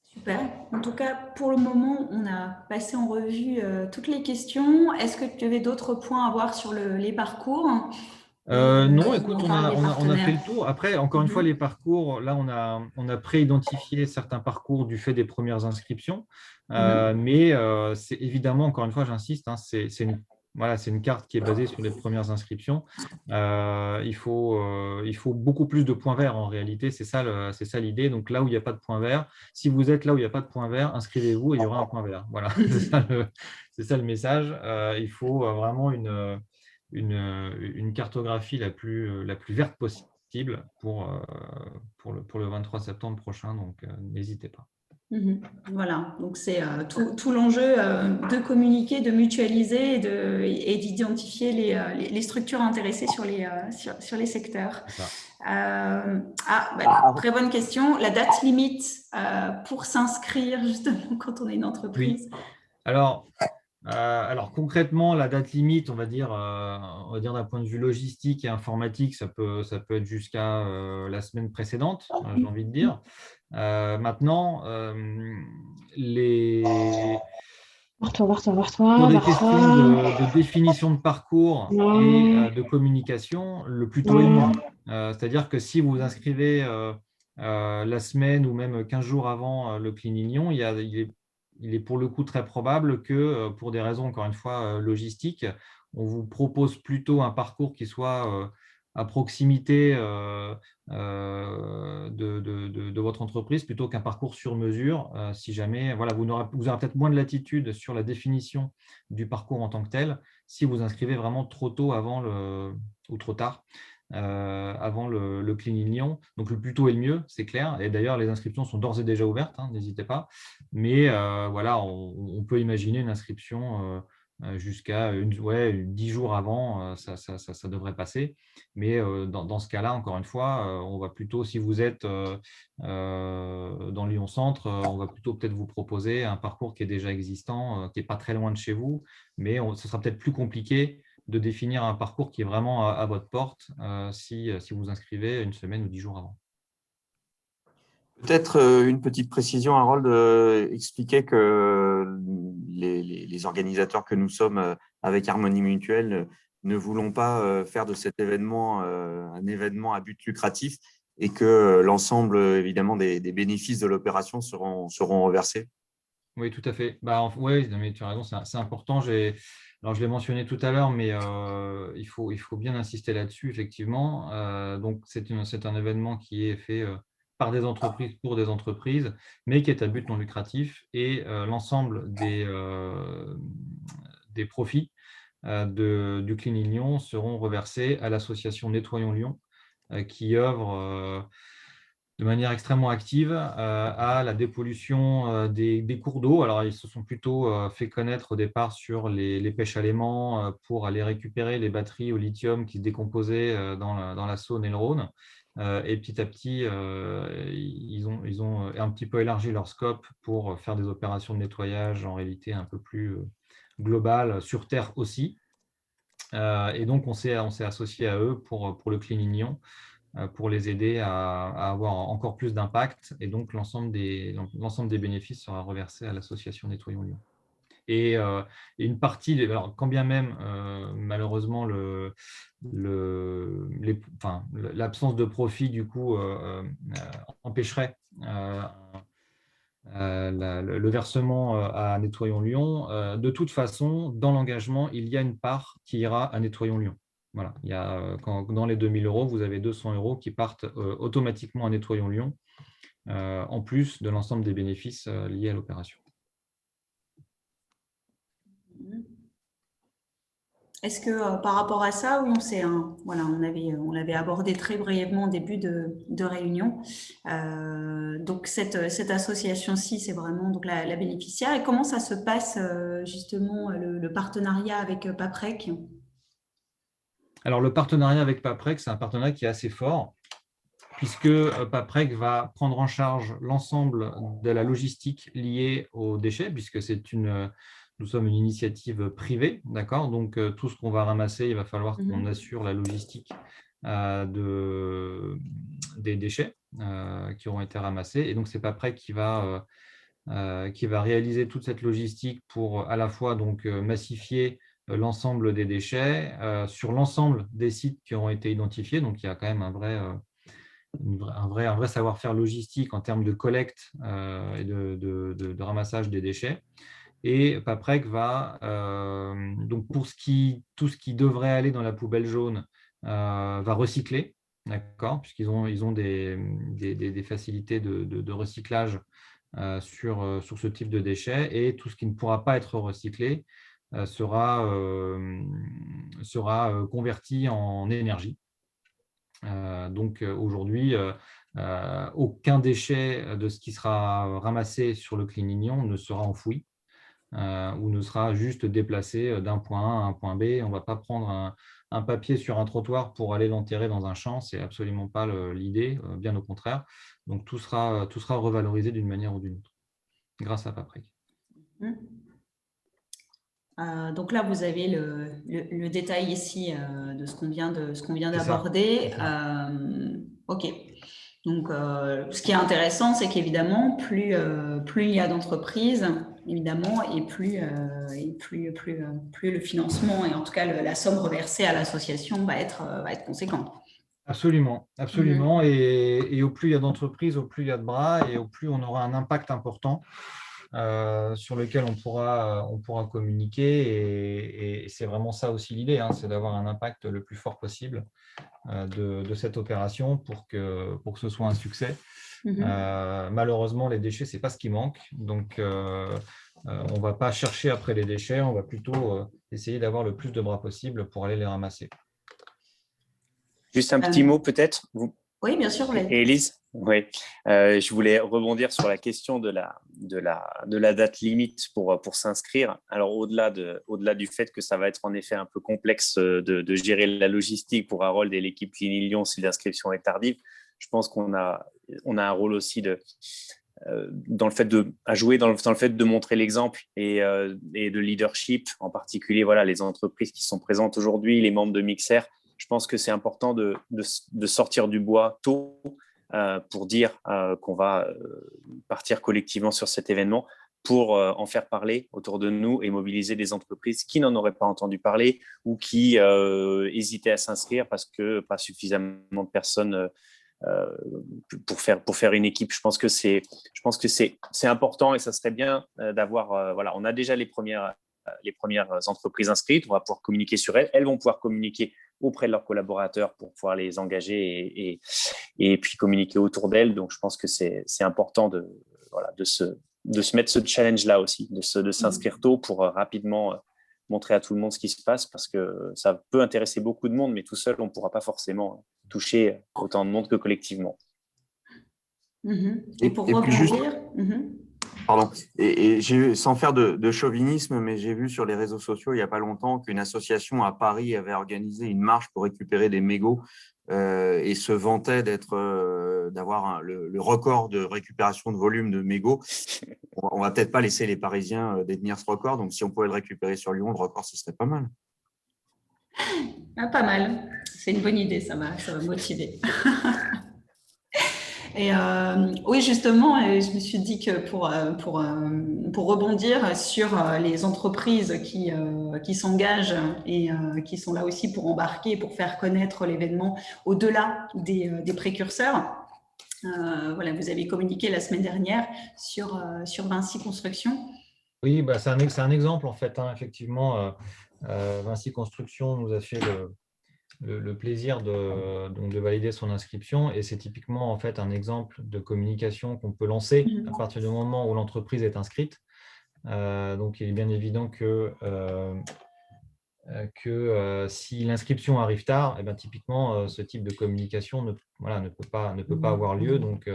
Super. En tout cas, pour le moment, on a passé en revue toutes les questions. Est-ce que tu avais d'autres points à voir sur les parcours? Non, écoute, on a partenaires. fait le tour. Après, encore une fois, les parcours, là, on a pré-identifié certains parcours du fait des premières inscriptions. Mais c'est évidemment, encore une fois, j'insiste, hein, c'est une carte qui est basée sur les premières inscriptions. Il faut beaucoup plus de points verts en réalité, c'est ça l'idée. Donc là où il n'y a pas de points verts, si vous êtes là où il n'y a pas de points verts, inscrivez-vous et il y aura un point vert. Voilà, c'est ça le message. Il faut vraiment une cartographie la plus verte possible pour le 23 septembre prochain. Donc, n'hésitez pas. Voilà, donc c'est tout l'enjeu de communiquer, de mutualiser et d'identifier les structures intéressées sur les secteurs. Très bonne question. La date limite pour s'inscrire justement quand on est une entreprise. Oui. Alors concrètement, la date limite, on va dire d'un point de vue logistique et informatique, ça peut être jusqu'à la semaine précédente, j'ai envie de dire. Maintenant, pour des questions de définition de parcours et de communication, le plus tôt est le mieux. C'est-à-dire que si vous vous inscrivez la semaine ou même 15 jours avant le Clinignon, il est pour le coup très probable que, pour des raisons, encore une fois, logistiques, on vous propose plutôt un parcours qui soit à proximité de votre entreprise plutôt qu'un parcours sur mesure. Si jamais, voilà, vous aurez peut-être moins de latitude sur la définition du parcours en tant que tel si vous inscrivez vraiment trop tôt ou trop tard avant le Clinignon. Donc, le plus tôt est le mieux, c'est clair. Et d'ailleurs, les inscriptions sont d'ores et déjà ouvertes, hein, n'hésitez pas. Mais voilà, on peut imaginer une inscription jusqu'à 10 jours avant, ça devrait passer. Mais dans ce cas-là, encore une fois, on va plutôt, si vous êtes dans Lyon Centre, on va plutôt peut-être vous proposer un parcours qui est déjà existant, qui n'est pas très loin de chez vous, mais ce sera peut-être plus compliqué de définir un parcours qui est vraiment à votre porte si vous vous inscrivez une semaine ou 10 jours avant. Peut-être une petite précision, Harold, expliquer que les organisateurs que nous sommes avec Harmonie Mutuelle ne voulons pas faire de cet événement un événement à but lucratif et que l'ensemble, évidemment, des bénéfices de l'opération seront reversés. Oui, tout à fait. Oui, mais tu as raison, c'est important. Alors, je l'ai mentionné tout à l'heure, mais il faut bien insister là-dessus, effectivement. Donc, c'est un événement qui est fait par des entreprises pour des entreprises, mais qui est à but non lucratif. Et l'ensemble des profits du Clinignon seront reversés à l'association Nettoyons Lyon, qui œuvre de manière extrêmement active à la dépollution des cours d'eau. Alors, ils se sont plutôt fait connaître au départ sur les pêches à l'aimant pour aller récupérer les batteries au lithium qui se décomposaient dans la Saône et le Rhône. Et petit à petit, ils ont un petit peu élargi leur scope pour faire des opérations de nettoyage en réalité un peu plus globales, sur Terre aussi. Et donc, on s'est associé à eux pour le Clinignon, pour les aider à avoir encore plus d'impact. Et donc, l'ensemble des bénéfices sera reversé à l'association Nettoyons Lyon. Et une partie, alors, quand bien même, malheureusement, l'absence de profit, du coup, empêcherait le versement à Nettoyons Lyon. De toute façon, dans l'engagement, il y a une part qui ira à Nettoyons Lyon. Voilà. Il y a, dans les 2 000 €, vous avez 200 € qui partent automatiquement à Nettoyons Lyon, en plus de l'ensemble des bénéfices liés à l'opération. Est-ce que par rapport à ça, oui, voilà, on l'avait abordé très brièvement au début de réunion. Donc cette association-ci, c'est vraiment donc la bénéficiaire. Et comment ça se passe justement le partenariat avec Paprec? Alors, le partenariat avec Paprec, c'est un partenariat qui est assez fort, puisque Paprec va prendre en charge l'ensemble de la logistique liée aux déchets, puisque nous sommes une initiative privée, d'accord? Donc, tout ce qu'on va ramasser, il va falloir qu'on assure la logistique des déchets qui auront été ramassés. Et donc, c'est Paprec qui va réaliser toute cette logistique pour à la fois donc, massifier l'ensemble des déchets sur l'ensemble des sites qui auront été identifiés. Donc, il y a quand même un vrai savoir-faire logistique en termes de collecte et de ramassage des déchets. Et Paprec va, donc pour tout ce qui devrait aller dans la poubelle jaune, va recycler, d'accord, puisqu'ils ont des facilités de recyclage sur ce type de déchets, et tout ce qui ne pourra pas être recyclé sera converti en énergie. Donc aujourd'hui, aucun déchet de ce qui sera ramassé sur le Clignon ne sera enfoui ou ne sera juste déplacé d'un point A à un point B. On ne va pas prendre un papier sur un trottoir pour aller l'enterrer dans un champ, ce n'est absolument pas l'idée, bien au contraire. Donc tout sera revalorisé d'une manière ou d'une autre, grâce à Paprec. Donc là, vous avez le détail ici de ce qu'on vient d'aborder. OK. Donc, ce qui est intéressant, c'est qu'évidemment, plus il y a d'entreprises, évidemment, et plus le financement, et en tout cas la somme reversée à l'association va être conséquente. Absolument, absolument. Et au plus il y a d'entreprises, au plus il y a de bras, et au plus on aura un impact important sur lequel on pourra communiquer. Et c'est vraiment ça aussi l'idée, hein, c'est d'avoir un impact le plus fort possible de cette opération pour que ce soit un succès. Malheureusement, les déchets, ce n'est pas ce qui manque. Donc, on ne va pas chercher après les déchets, on va plutôt essayer d'avoir le plus de bras possible pour aller les ramasser. Juste un petit mot peut-être. Oui, bien sûr. Élise, oui. Je voulais rebondir sur la question de la date limite pour s'inscrire. Alors, au-delà du fait que ça va être en effet un peu complexe de gérer la logistique pour Harold et l'équipe Clini Lyon si l'inscription est tardive, je pense qu'on a un rôle aussi dans le fait à jouer dans le fait de montrer l'exemple et de leadership, en particulier voilà, les entreprises qui sont présentes aujourd'hui, les membres de Mixer. Je pense que c'est important de sortir du bois tôt pour dire qu'on va partir collectivement sur cet événement pour en faire parler autour de nous et mobiliser des entreprises qui n'en auraient pas entendu parler ou qui hésitaient à s'inscrire parce que pas suffisamment de personnes pour faire une équipe. Je pense que c'est important et ça serait bien d'avoir voilà, on a déjà les premières entreprises inscrites, on va pouvoir communiquer sur elles, elles vont pouvoir communiquer auprès de leurs collaborateurs pour pouvoir les engager et puis communiquer autour d'elles. Donc, je pense que c'est important de se mettre ce challenge-là aussi, de s'inscrire tôt pour rapidement montrer à tout le monde ce qui se passe parce que ça peut intéresser beaucoup de monde, mais tout seul, on ne pourra pas forcément toucher autant de monde que collectivement. Et pour rebondir… Pardon. Et sans faire de chauvinisme, mais j'ai vu sur les réseaux sociaux il n'y a pas longtemps qu'une association à Paris avait organisé une marche pour récupérer des mégots et se vantait d'avoir le record de récupération de volume de mégots. On ne va peut-être pas laisser les Parisiens détenir ce record, donc si on pouvait le récupérer sur Lyon, le record, ce serait pas mal. Pas mal. C'est une bonne idée, ça va motiver. Et oui, justement, je me suis dit que pour rebondir sur les entreprises qui s'engagent et qui sont là aussi pour embarquer, pour faire connaître l'événement au-delà des précurseurs. Voilà, vous avez communiqué la semaine dernière sur Vinci Construction. Oui, bah, c'est un exemple en fait, hein, effectivement. Vinci Construction nous a fait le plaisir de valider son inscription et c'est typiquement en fait un exemple de communication qu'on peut lancer à partir du moment où l'entreprise est inscrite. Donc il est bien évident que que si l'inscription arrive tard, eh ben, typiquement, ce type de communication ne peut pas avoir lieu. Donc,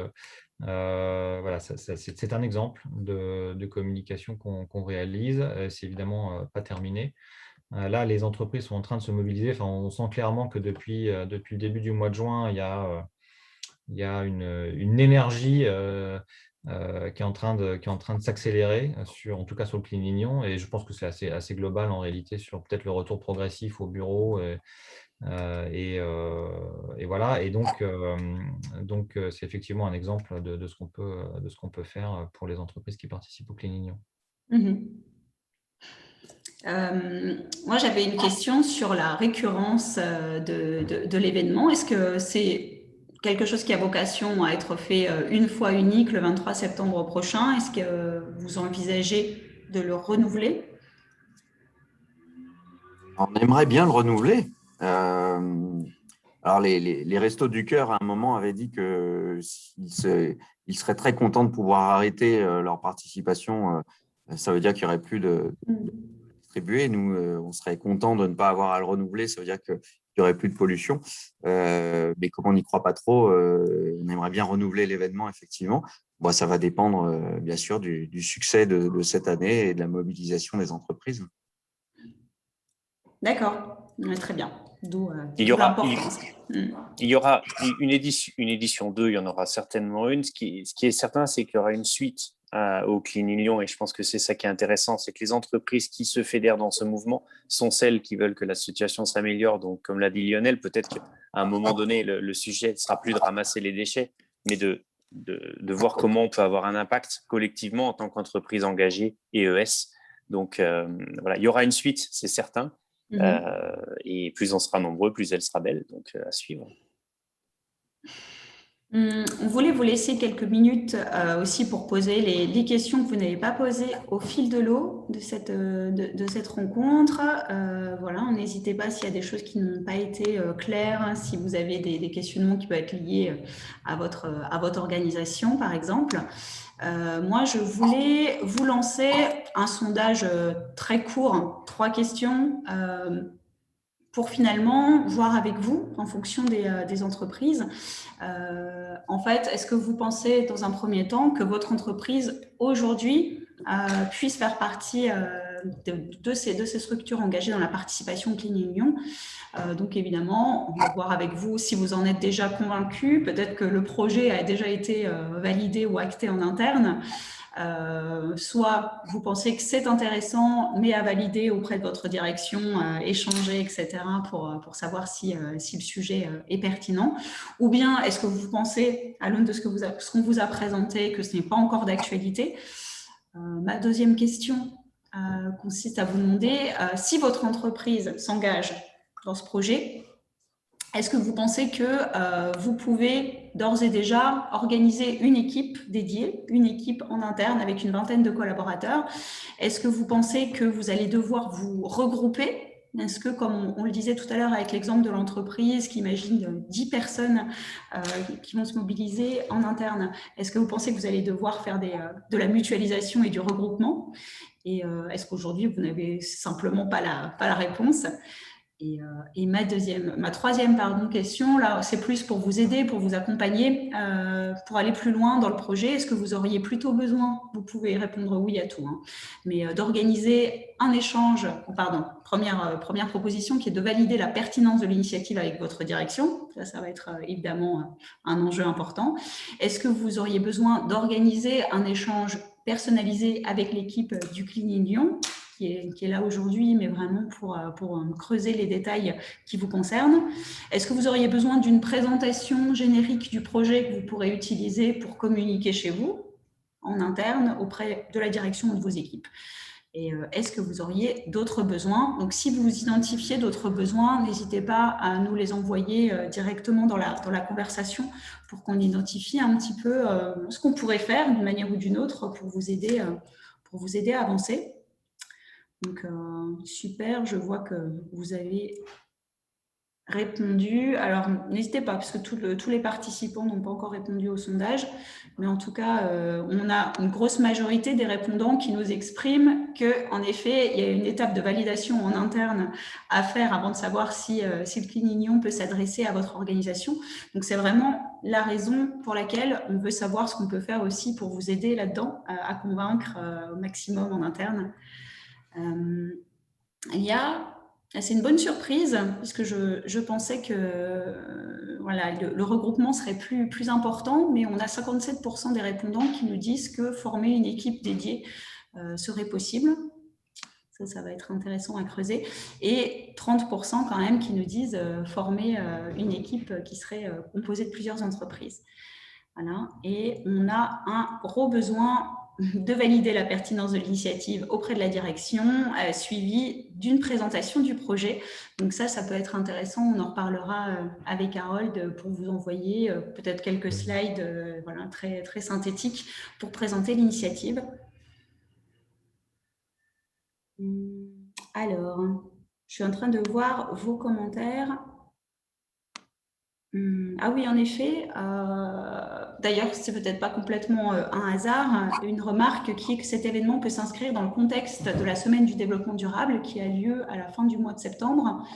voilà, c'est un exemple de communication qu'on réalise. C'est évidemment pas terminé. Là, les entreprises sont en train de se mobiliser. Enfin, on sent clairement que depuis le début du mois de juin, il y a une énergie qui est en train de s'accélérer, en tout cas sur le Clean Lignon. Et je pense que c'est assez global en réalité sur peut-être le retour progressif au bureau. Et voilà. Et donc c'est effectivement un exemple de ce qu'on peut faire pour les entreprises qui participent au Clean Lignon. Moi, j'avais une question sur la récurrence de l'événement. Est-ce que c'est quelque chose qui a vocation à être fait une fois unique le 23 septembre prochain? Est-ce que vous envisagez de le renouveler? On aimerait bien le renouveler. Alors, les Restos du Cœur, à un moment, avaient dit qu'ils seraient très contents de pouvoir arrêter leur participation. Ça veut dire qu'il n'y aurait plus de distribuer. Nous, on serait contents de ne pas avoir à le renouveler. Ça veut dire qu'il n'y aurait plus de pollution. Mais comme on n'y croit pas trop, on aimerait bien renouveler l'événement, effectivement. Bon, ça va dépendre, bien sûr, du succès de cette année et de la mobilisation des entreprises. D'accord, très bien. D'où Il y l'importance. Il y aura une édition 2, il y en aura certainement une. Ce qui est certain, c'est qu'il y aura une suite au Clean Lyon, et je pense que c'est ça qui est intéressant, c'est que les entreprises qui se fédèrent dans ce mouvement sont celles qui veulent que la situation s'améliore. Donc, comme l'a dit Lionel, peut-être qu'à un moment donné, le sujet ne sera plus de ramasser les déchets, mais de voir comment on peut avoir un impact collectivement en tant qu'entreprise engagée EES. Donc, voilà, il y aura une suite, c'est certain. Et plus on sera nombreux, plus elle sera belle. Donc, à suivre. On voulait vous laisser quelques minutes aussi pour poser les questions que vous n'avez pas posées au fil de l'eau de cette rencontre. Voilà, n'hésitez pas s'il y a des choses qui n'ont pas été claires, hein, si vous avez des questionnements qui peuvent être liés à votre organisation, par exemple. Moi, je voulais vous lancer un sondage très court, 3 questions, pour finalement voir avec vous, en fonction des entreprises, en fait, est-ce que vous pensez, dans un premier temps, que votre entreprise, aujourd'hui, puisse faire partie de ces structures engagées dans la participation Clean Union? Donc, évidemment, on va voir avec vous si vous en êtes déjà convaincu. Peut-être que le projet a déjà été validé ou acté en interne. Soit vous pensez que c'est intéressant, mais à valider auprès de votre direction, échanger, etc., pour savoir si le sujet est pertinent. Ou bien est-ce que vous pensez, à l'aune de ce qu'on vous a présenté, que ce n'est pas encore d'actualité? Ma deuxième question consiste à vous demander si votre entreprise s'engage dans ce projet, est-ce que vous pensez que vous pouvez d'ores et déjà organiser une équipe dédiée, une équipe en interne avec une vingtaine de collaborateurs? Est-ce que vous pensez que vous allez devoir vous regrouper? Est-ce que, comme on le disait tout à l'heure avec l'exemple de l'entreprise qui imagine 10 personnes qui vont se mobiliser en interne, est-ce que vous pensez que vous allez devoir faire de la mutualisation et du regroupement? Et est-ce qu'aujourd'hui, vous n'avez simplement pas la réponse? Et ma troisième question, là, c'est plus pour vous aider, pour vous accompagner, pour aller plus loin dans le projet. Est-ce que vous auriez plutôt besoin, vous pouvez répondre oui à tout, hein, mais d'organiser un échange, première proposition qui est de valider la pertinence de l'initiative avec votre direction. Ça va être évidemment un enjeu important. Est-ce que vous auriez besoin d'organiser un échange personnalisé avec l'équipe du Clean Lyon qui est là aujourd'hui, mais vraiment pour creuser les détails qui vous concernent? Est-ce que vous auriez besoin d'une présentation générique du projet que vous pourrez utiliser pour communiquer chez vous, en interne, auprès de la direction de vos équipes? Et est-ce que vous auriez d'autres besoins? Donc, si vous identifiez d'autres besoins, n'hésitez pas à nous les envoyer directement dans la conversation pour qu'on identifie un petit peu ce qu'on pourrait faire d'une manière ou d'une autre pour vous aider à avancer. Donc, super, je vois que vous avez répondu. Alors, n'hésitez pas, parce que tous les participants n'ont pas encore répondu au sondage, mais en tout cas, on a une grosse majorité des répondants qui nous expriment qu'en effet, il y a une étape de validation en interne à faire avant de savoir si le Clean Union peut s'adresser à votre organisation. Donc, c'est vraiment la raison pour laquelle on veut savoir ce qu'on peut faire aussi pour vous aider là-dedans à convaincre au maximum en interne. C'est une bonne surprise, puisque je pensais que voilà, le regroupement serait plus important, mais on a 57% des répondants qui nous disent que former une équipe dédiée serait possible. Ça va être intéressant à creuser. Et 30% quand même qui nous disent former une équipe qui serait composée de plusieurs entreprises. Voilà. Et on a un gros besoin de valider la pertinence de l'initiative auprès de la direction, suivi d'une présentation du projet. Donc ça peut être intéressant. On en reparlera avec Harold pour vous envoyer peut-être quelques slides voilà, très, très synthétiques pour présenter l'initiative. Alors, je suis en train de voir vos commentaires. Ah oui, en effet. D'ailleurs, c'est peut-être pas complètement un hasard. Une remarque qui est que cet événement peut s'inscrire dans le contexte de la semaine du développement durable qui a lieu à la fin du mois de septembre,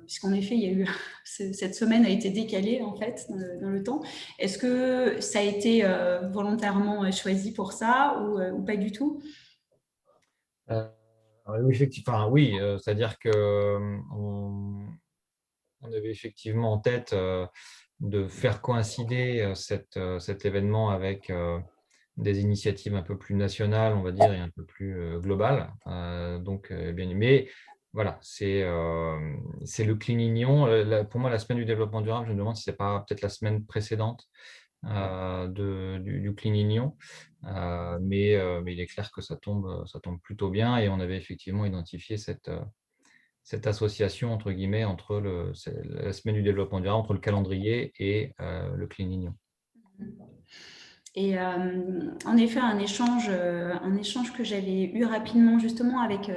puisqu'en effet, il y a eu cette semaine a été décalée en fait dans le temps. Est-ce que ça a été volontairement choisi pour ça ou pas du tout? Oui, effectivement, oui, c'est-à-dire que on avait effectivement en tête de faire coïncider cet événement avec des initiatives un peu plus nationales, on va dire, et un peu plus globales. Mais voilà, c'est le Clean Union. Pour moi, la semaine du développement durable, je me demande si ce n'est pas peut-être la semaine précédente du Clean Union. Mais il est clair que ça tombe plutôt bien, et on avait effectivement identifié cette association, entre guillemets, entre la semaine du développement durable, entre le calendrier et le Clean Union. Et en effet, un échange que j'avais eu rapidement justement avec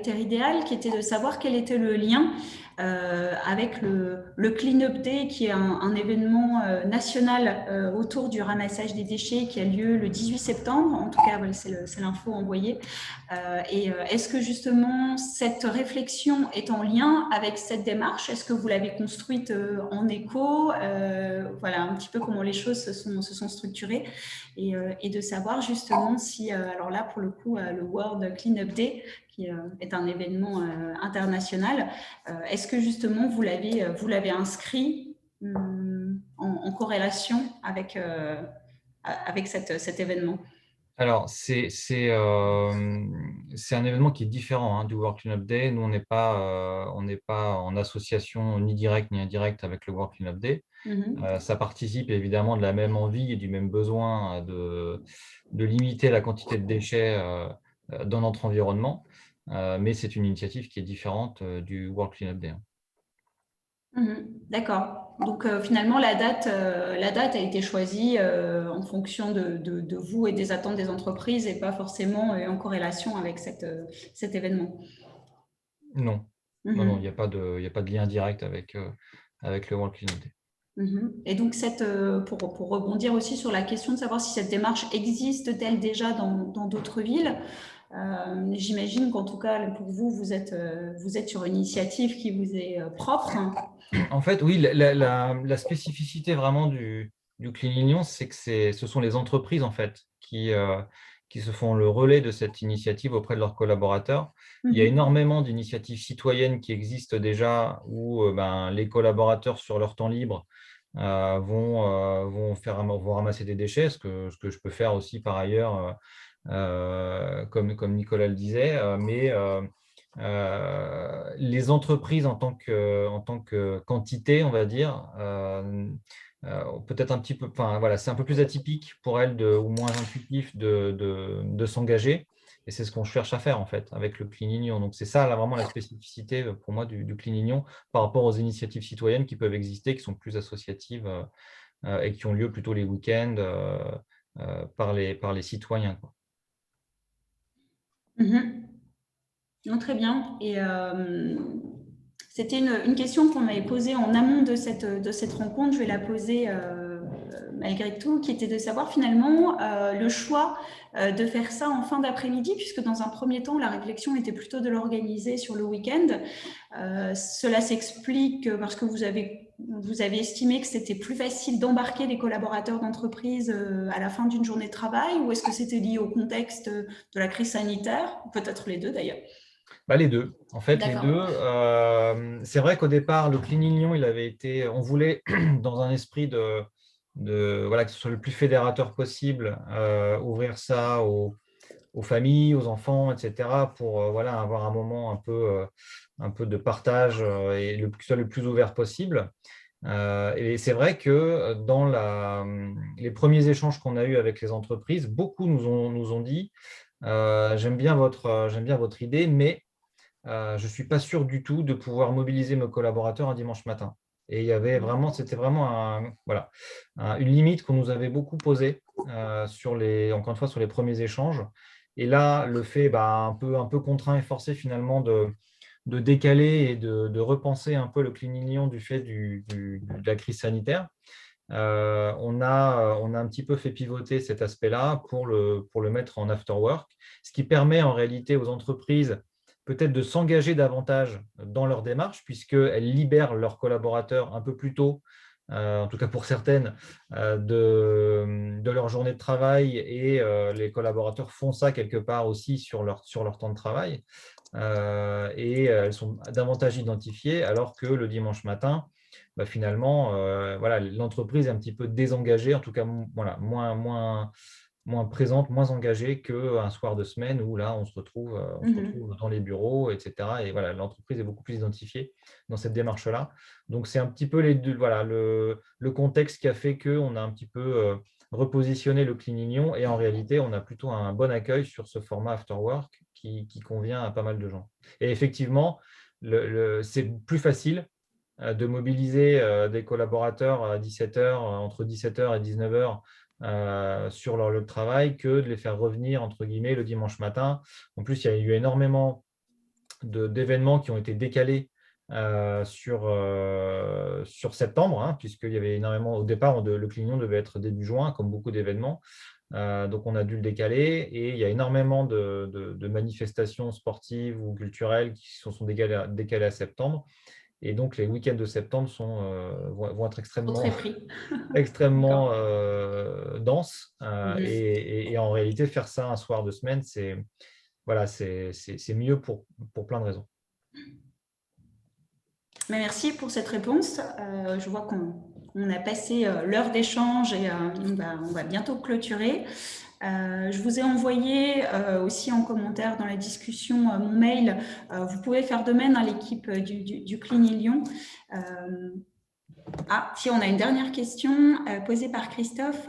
Terre Idéal, qui était de savoir quel était le lien avec le Clean Up Day, qui est un événement national autour du ramassage des déchets qui a lieu le 18 septembre. En tout cas, voilà, c'est l'info envoyée. Est-ce que justement cette réflexion est en lien avec cette démarche? Est-ce que vous l'avez construite en écho? Voilà un petit peu comment les choses se sont structurées, et de savoir justement si, alors là pour le coup, le World Cleanup Day, qui est un événement international, est-ce que justement vous l'avez inscrit en corrélation avec cet événement? Alors, c'est un événement qui est différent du World Cleanup Day. Nous, on n'est pas en association ni directe ni indirecte avec le World Cleanup Day. Ça participe évidemment de la même envie et du même besoin de limiter la quantité de déchets dans notre environnement, mais c'est une initiative qui est différente du World Cleanup Day. D'accord. Donc finalement, la date a été choisie en fonction de vous et des attentes des entreprises, et pas forcément en corrélation avec cet événement. Non, non, il n'y a pas de lien direct avec le World Cleanup Day. Et donc, pour rebondir aussi sur la question de savoir si cette démarche existe-t-elle déjà dans d'autres villes, j'imagine qu'en tout cas, pour vous, vous êtes sur une initiative qui vous est propre. En fait, oui, la spécificité vraiment du Clean Union, c'est que ce sont les entreprises en fait qui se font le relais de cette initiative auprès de leurs collaborateurs. Il y a énormément d'initiatives citoyennes qui existent déjà, où les collaborateurs, sur leur temps libre, vont ramasser des déchets, ce que je peux faire aussi par ailleurs, comme Nicolas le disait. Mais les entreprises en tant que quantité, on va dire, peut-être un petit peu, voilà, c'est un peu plus atypique pour elles ou moins intuitif de s'engager. Et c'est ce qu'on cherche à faire en fait avec le Clean Union. Donc c'est ça là, vraiment la spécificité pour moi du Clean Union par rapport aux initiatives citoyennes qui peuvent exister, qui sont plus associatives et qui ont lieu plutôt les week-ends par les citoyens, quoi. Non, très bien. Et C'était une question qu'on m'avait posée en amont de cette rencontre. Je vais la poser malgré tout, qui était de savoir finalement le choix de faire ça en fin d'après-midi, puisque dans un premier temps, la réflexion était plutôt de l'organiser sur le week-end. Cela s'explique parce que vous avez estimé que c'était plus facile d'embarquer des collaborateurs d'entreprise à la fin d'une journée de travail, ou est-ce que c'était lié au contexte de la crise sanitaire? Peut-être les deux d'ailleurs. Les deux. En fait, les deux. C'est vrai qu'au départ, le Cleaning Lyon, on voulait, dans un esprit voilà, que ce soit le plus fédérateur possible, ouvrir ça aux familles, aux enfants, etc., pour voilà, avoir un moment un peu de partage et que ce soit le plus ouvert possible. Et c'est vrai que dans les premiers échanges qu'on a eus avec les entreprises, beaucoup nous ont dit j'aime bien votre idée, mais je ne suis pas sûr du tout de pouvoir mobiliser mes collaborateurs un dimanche matin. Et c'était vraiment une limite qu'on nous avait beaucoup posée encore une fois, sur les premiers échanges. Et là, le fait un peu contraint et forcé finalement de décaler et de repenser un peu le Cleaning Lyon du fait de la crise sanitaire. On a un petit peu fait pivoter cet aspect-là pour le mettre en after work, ce qui permet en réalité aux entreprises peut-être de s'engager davantage dans leur démarche, puisqu'elles libèrent leurs collaborateurs un peu plus tôt, en tout cas pour certaines, de leur journée de travail, et les collaborateurs font ça quelque part aussi sur leur temps de travail, et elles sont davantage identifiées, alors que le dimanche matin, finalement, l'entreprise est un petit peu désengagée, en tout cas moins présente, moins engagée qu'un soir de semaine où là, on se retrouve dans les bureaux, etc. Et voilà, l'entreprise est beaucoup plus identifiée dans cette démarche-là. Donc, c'est un petit peu les deux, voilà, le contexte qui a fait qu'on a un petit peu repositionné le Cleaning Lyon, et en réalité, on a plutôt un bon accueil sur ce format After Work qui convient à pas mal de gens. Et effectivement, c'est plus facile de mobiliser des collaborateurs à 17h, entre 17h et 19h, sur leur lieu de travail, que de les faire revenir, entre guillemets, le dimanche matin. En plus, il y a eu énormément d'événements qui ont été décalés sur septembre, hein, puisqu'il y avait énormément, au départ, le Cleaning Lyon devait être début juin, comme beaucoup d'événements. Donc, on a dû le décaler, et il y a énormément de manifestations sportives ou culturelles qui sont décalées à septembre. Et donc, les week-ends de septembre vont être extrêmement denses. Et en réalité, faire ça un soir de semaine, c'est mieux pour plein de raisons. Mais merci pour cette réponse. Je vois qu'on a passé l'heure d'échange et on va bientôt clôturer. Je vous ai envoyé aussi en commentaire dans la discussion mon mail. Vous pouvez faire de même à l'équipe du Cleaning Lyon. Si on a une dernière question posée par Christophe.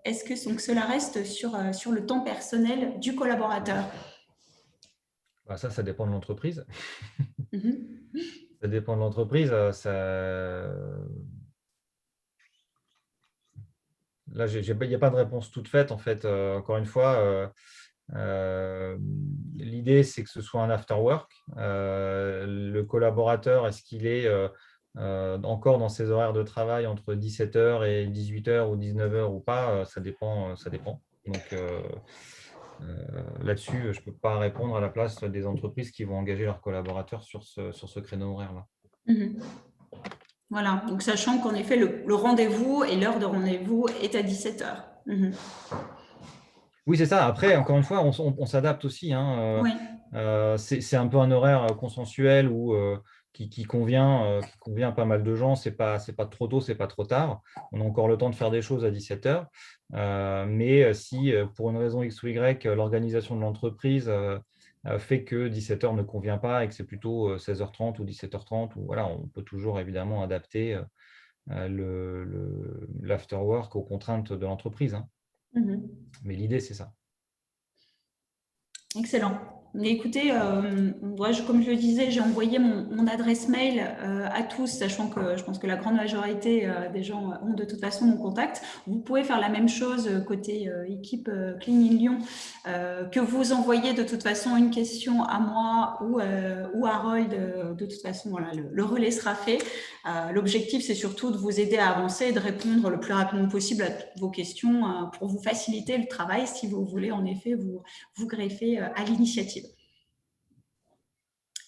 Est-ce que donc, cela reste sur le temps personnel du collaborateur? Ça dépend de l'entreprise. Ça dépend de l'entreprise. Là, il n'y a pas de réponse toute faite, en fait. Encore une fois, l'idée, c'est que ce soit un after work. Le collaborateur, est-ce qu'il est encore dans ses horaires de travail entre 17h et 18h ou 19h ou pas? Ça dépend. Donc, là-dessus, je ne peux pas répondre à la place des entreprises qui vont engager leurs collaborateurs sur ce créneau horaire-là. Voilà, donc sachant qu'en effet, le rendez-vous et l'heure de rendez-vous est à 17h. Oui, c'est ça. Après, encore une fois, on s'adapte aussi, hein. Oui. C'est un peu un horaire consensuel qui convient à pas mal de gens. C'est pas trop tôt, c'est pas trop tard. On a encore le temps de faire des choses à 17h. Mais si, pour une raison X ou Y, l'organisation de l'entreprise fait que 17h ne convient pas et que c'est plutôt 16h30 ou 17h30, voilà, on peut toujours évidemment adapter l'after work aux contraintes de l'entreprise, hein. Mais l'idée, c'est ça. Excellent. Mais écoutez, comme je le disais, j'ai envoyé mon adresse mail à tous, sachant que je pense que la grande majorité des gens ont de toute façon mon contact. Vous pouvez faire la même chose côté équipe Clean in Lyon, que vous envoyez de toute façon une question à moi ou à Harold. De toute façon, voilà, le relais sera fait. L'objectif, c'est surtout de vous aider à avancer et de répondre le plus rapidement possible à toutes vos questions pour vous faciliter le travail si vous voulez en effet vous greffer à l'initiative.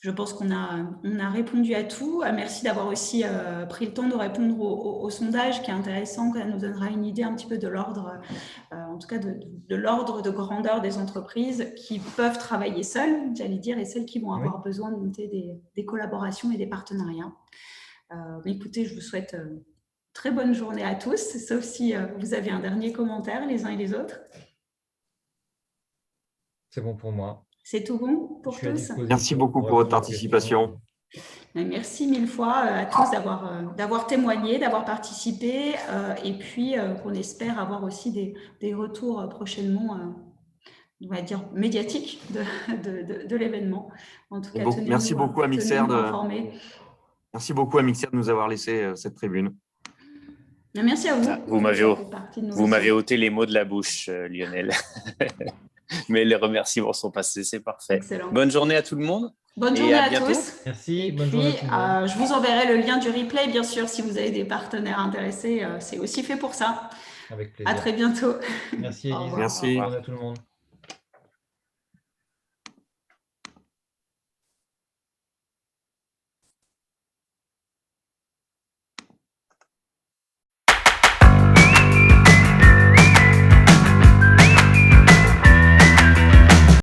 Je pense qu'on a répondu à tout. Merci d'avoir aussi pris le temps de répondre au sondage qui est intéressant, qui nous donnera une idée un petit peu de l'ordre, en tout cas de l'ordre de grandeur des entreprises qui peuvent travailler seules, j'allais dire, et celles qui vont avoir besoin de monter des collaborations et des partenariats. Écoutez, je vous souhaite très bonne journée à tous, sauf si vous avez un dernier commentaire les uns et les autres. C'est bon pour moi. C'est tout bon pour tous? Merci beaucoup pour votre participation. Merci mille fois à tous d'avoir témoigné, d'avoir participé et puis qu'on espère avoir aussi des retours prochainement, on va dire, médiatiques de l'événement. En tout cas, merci beaucoup à Mixer merci beaucoup à Mixer de nous avoir laissé cette tribune. Merci à vous. Vous m'avez ôté les mots de la bouche, Lionel. Mais les remerciements sont passés, c'est parfait. Excellent. Bonne journée à tout le monde. Bonne journée à tous. Merci. Bonne journée à tout le monde. Je vous enverrai le lien du replay, bien sûr, si vous avez des partenaires intéressés. C'est aussi fait pour ça. Avec plaisir. À très bientôt. Merci, Élise. Merci. Bonne journée à tout le monde.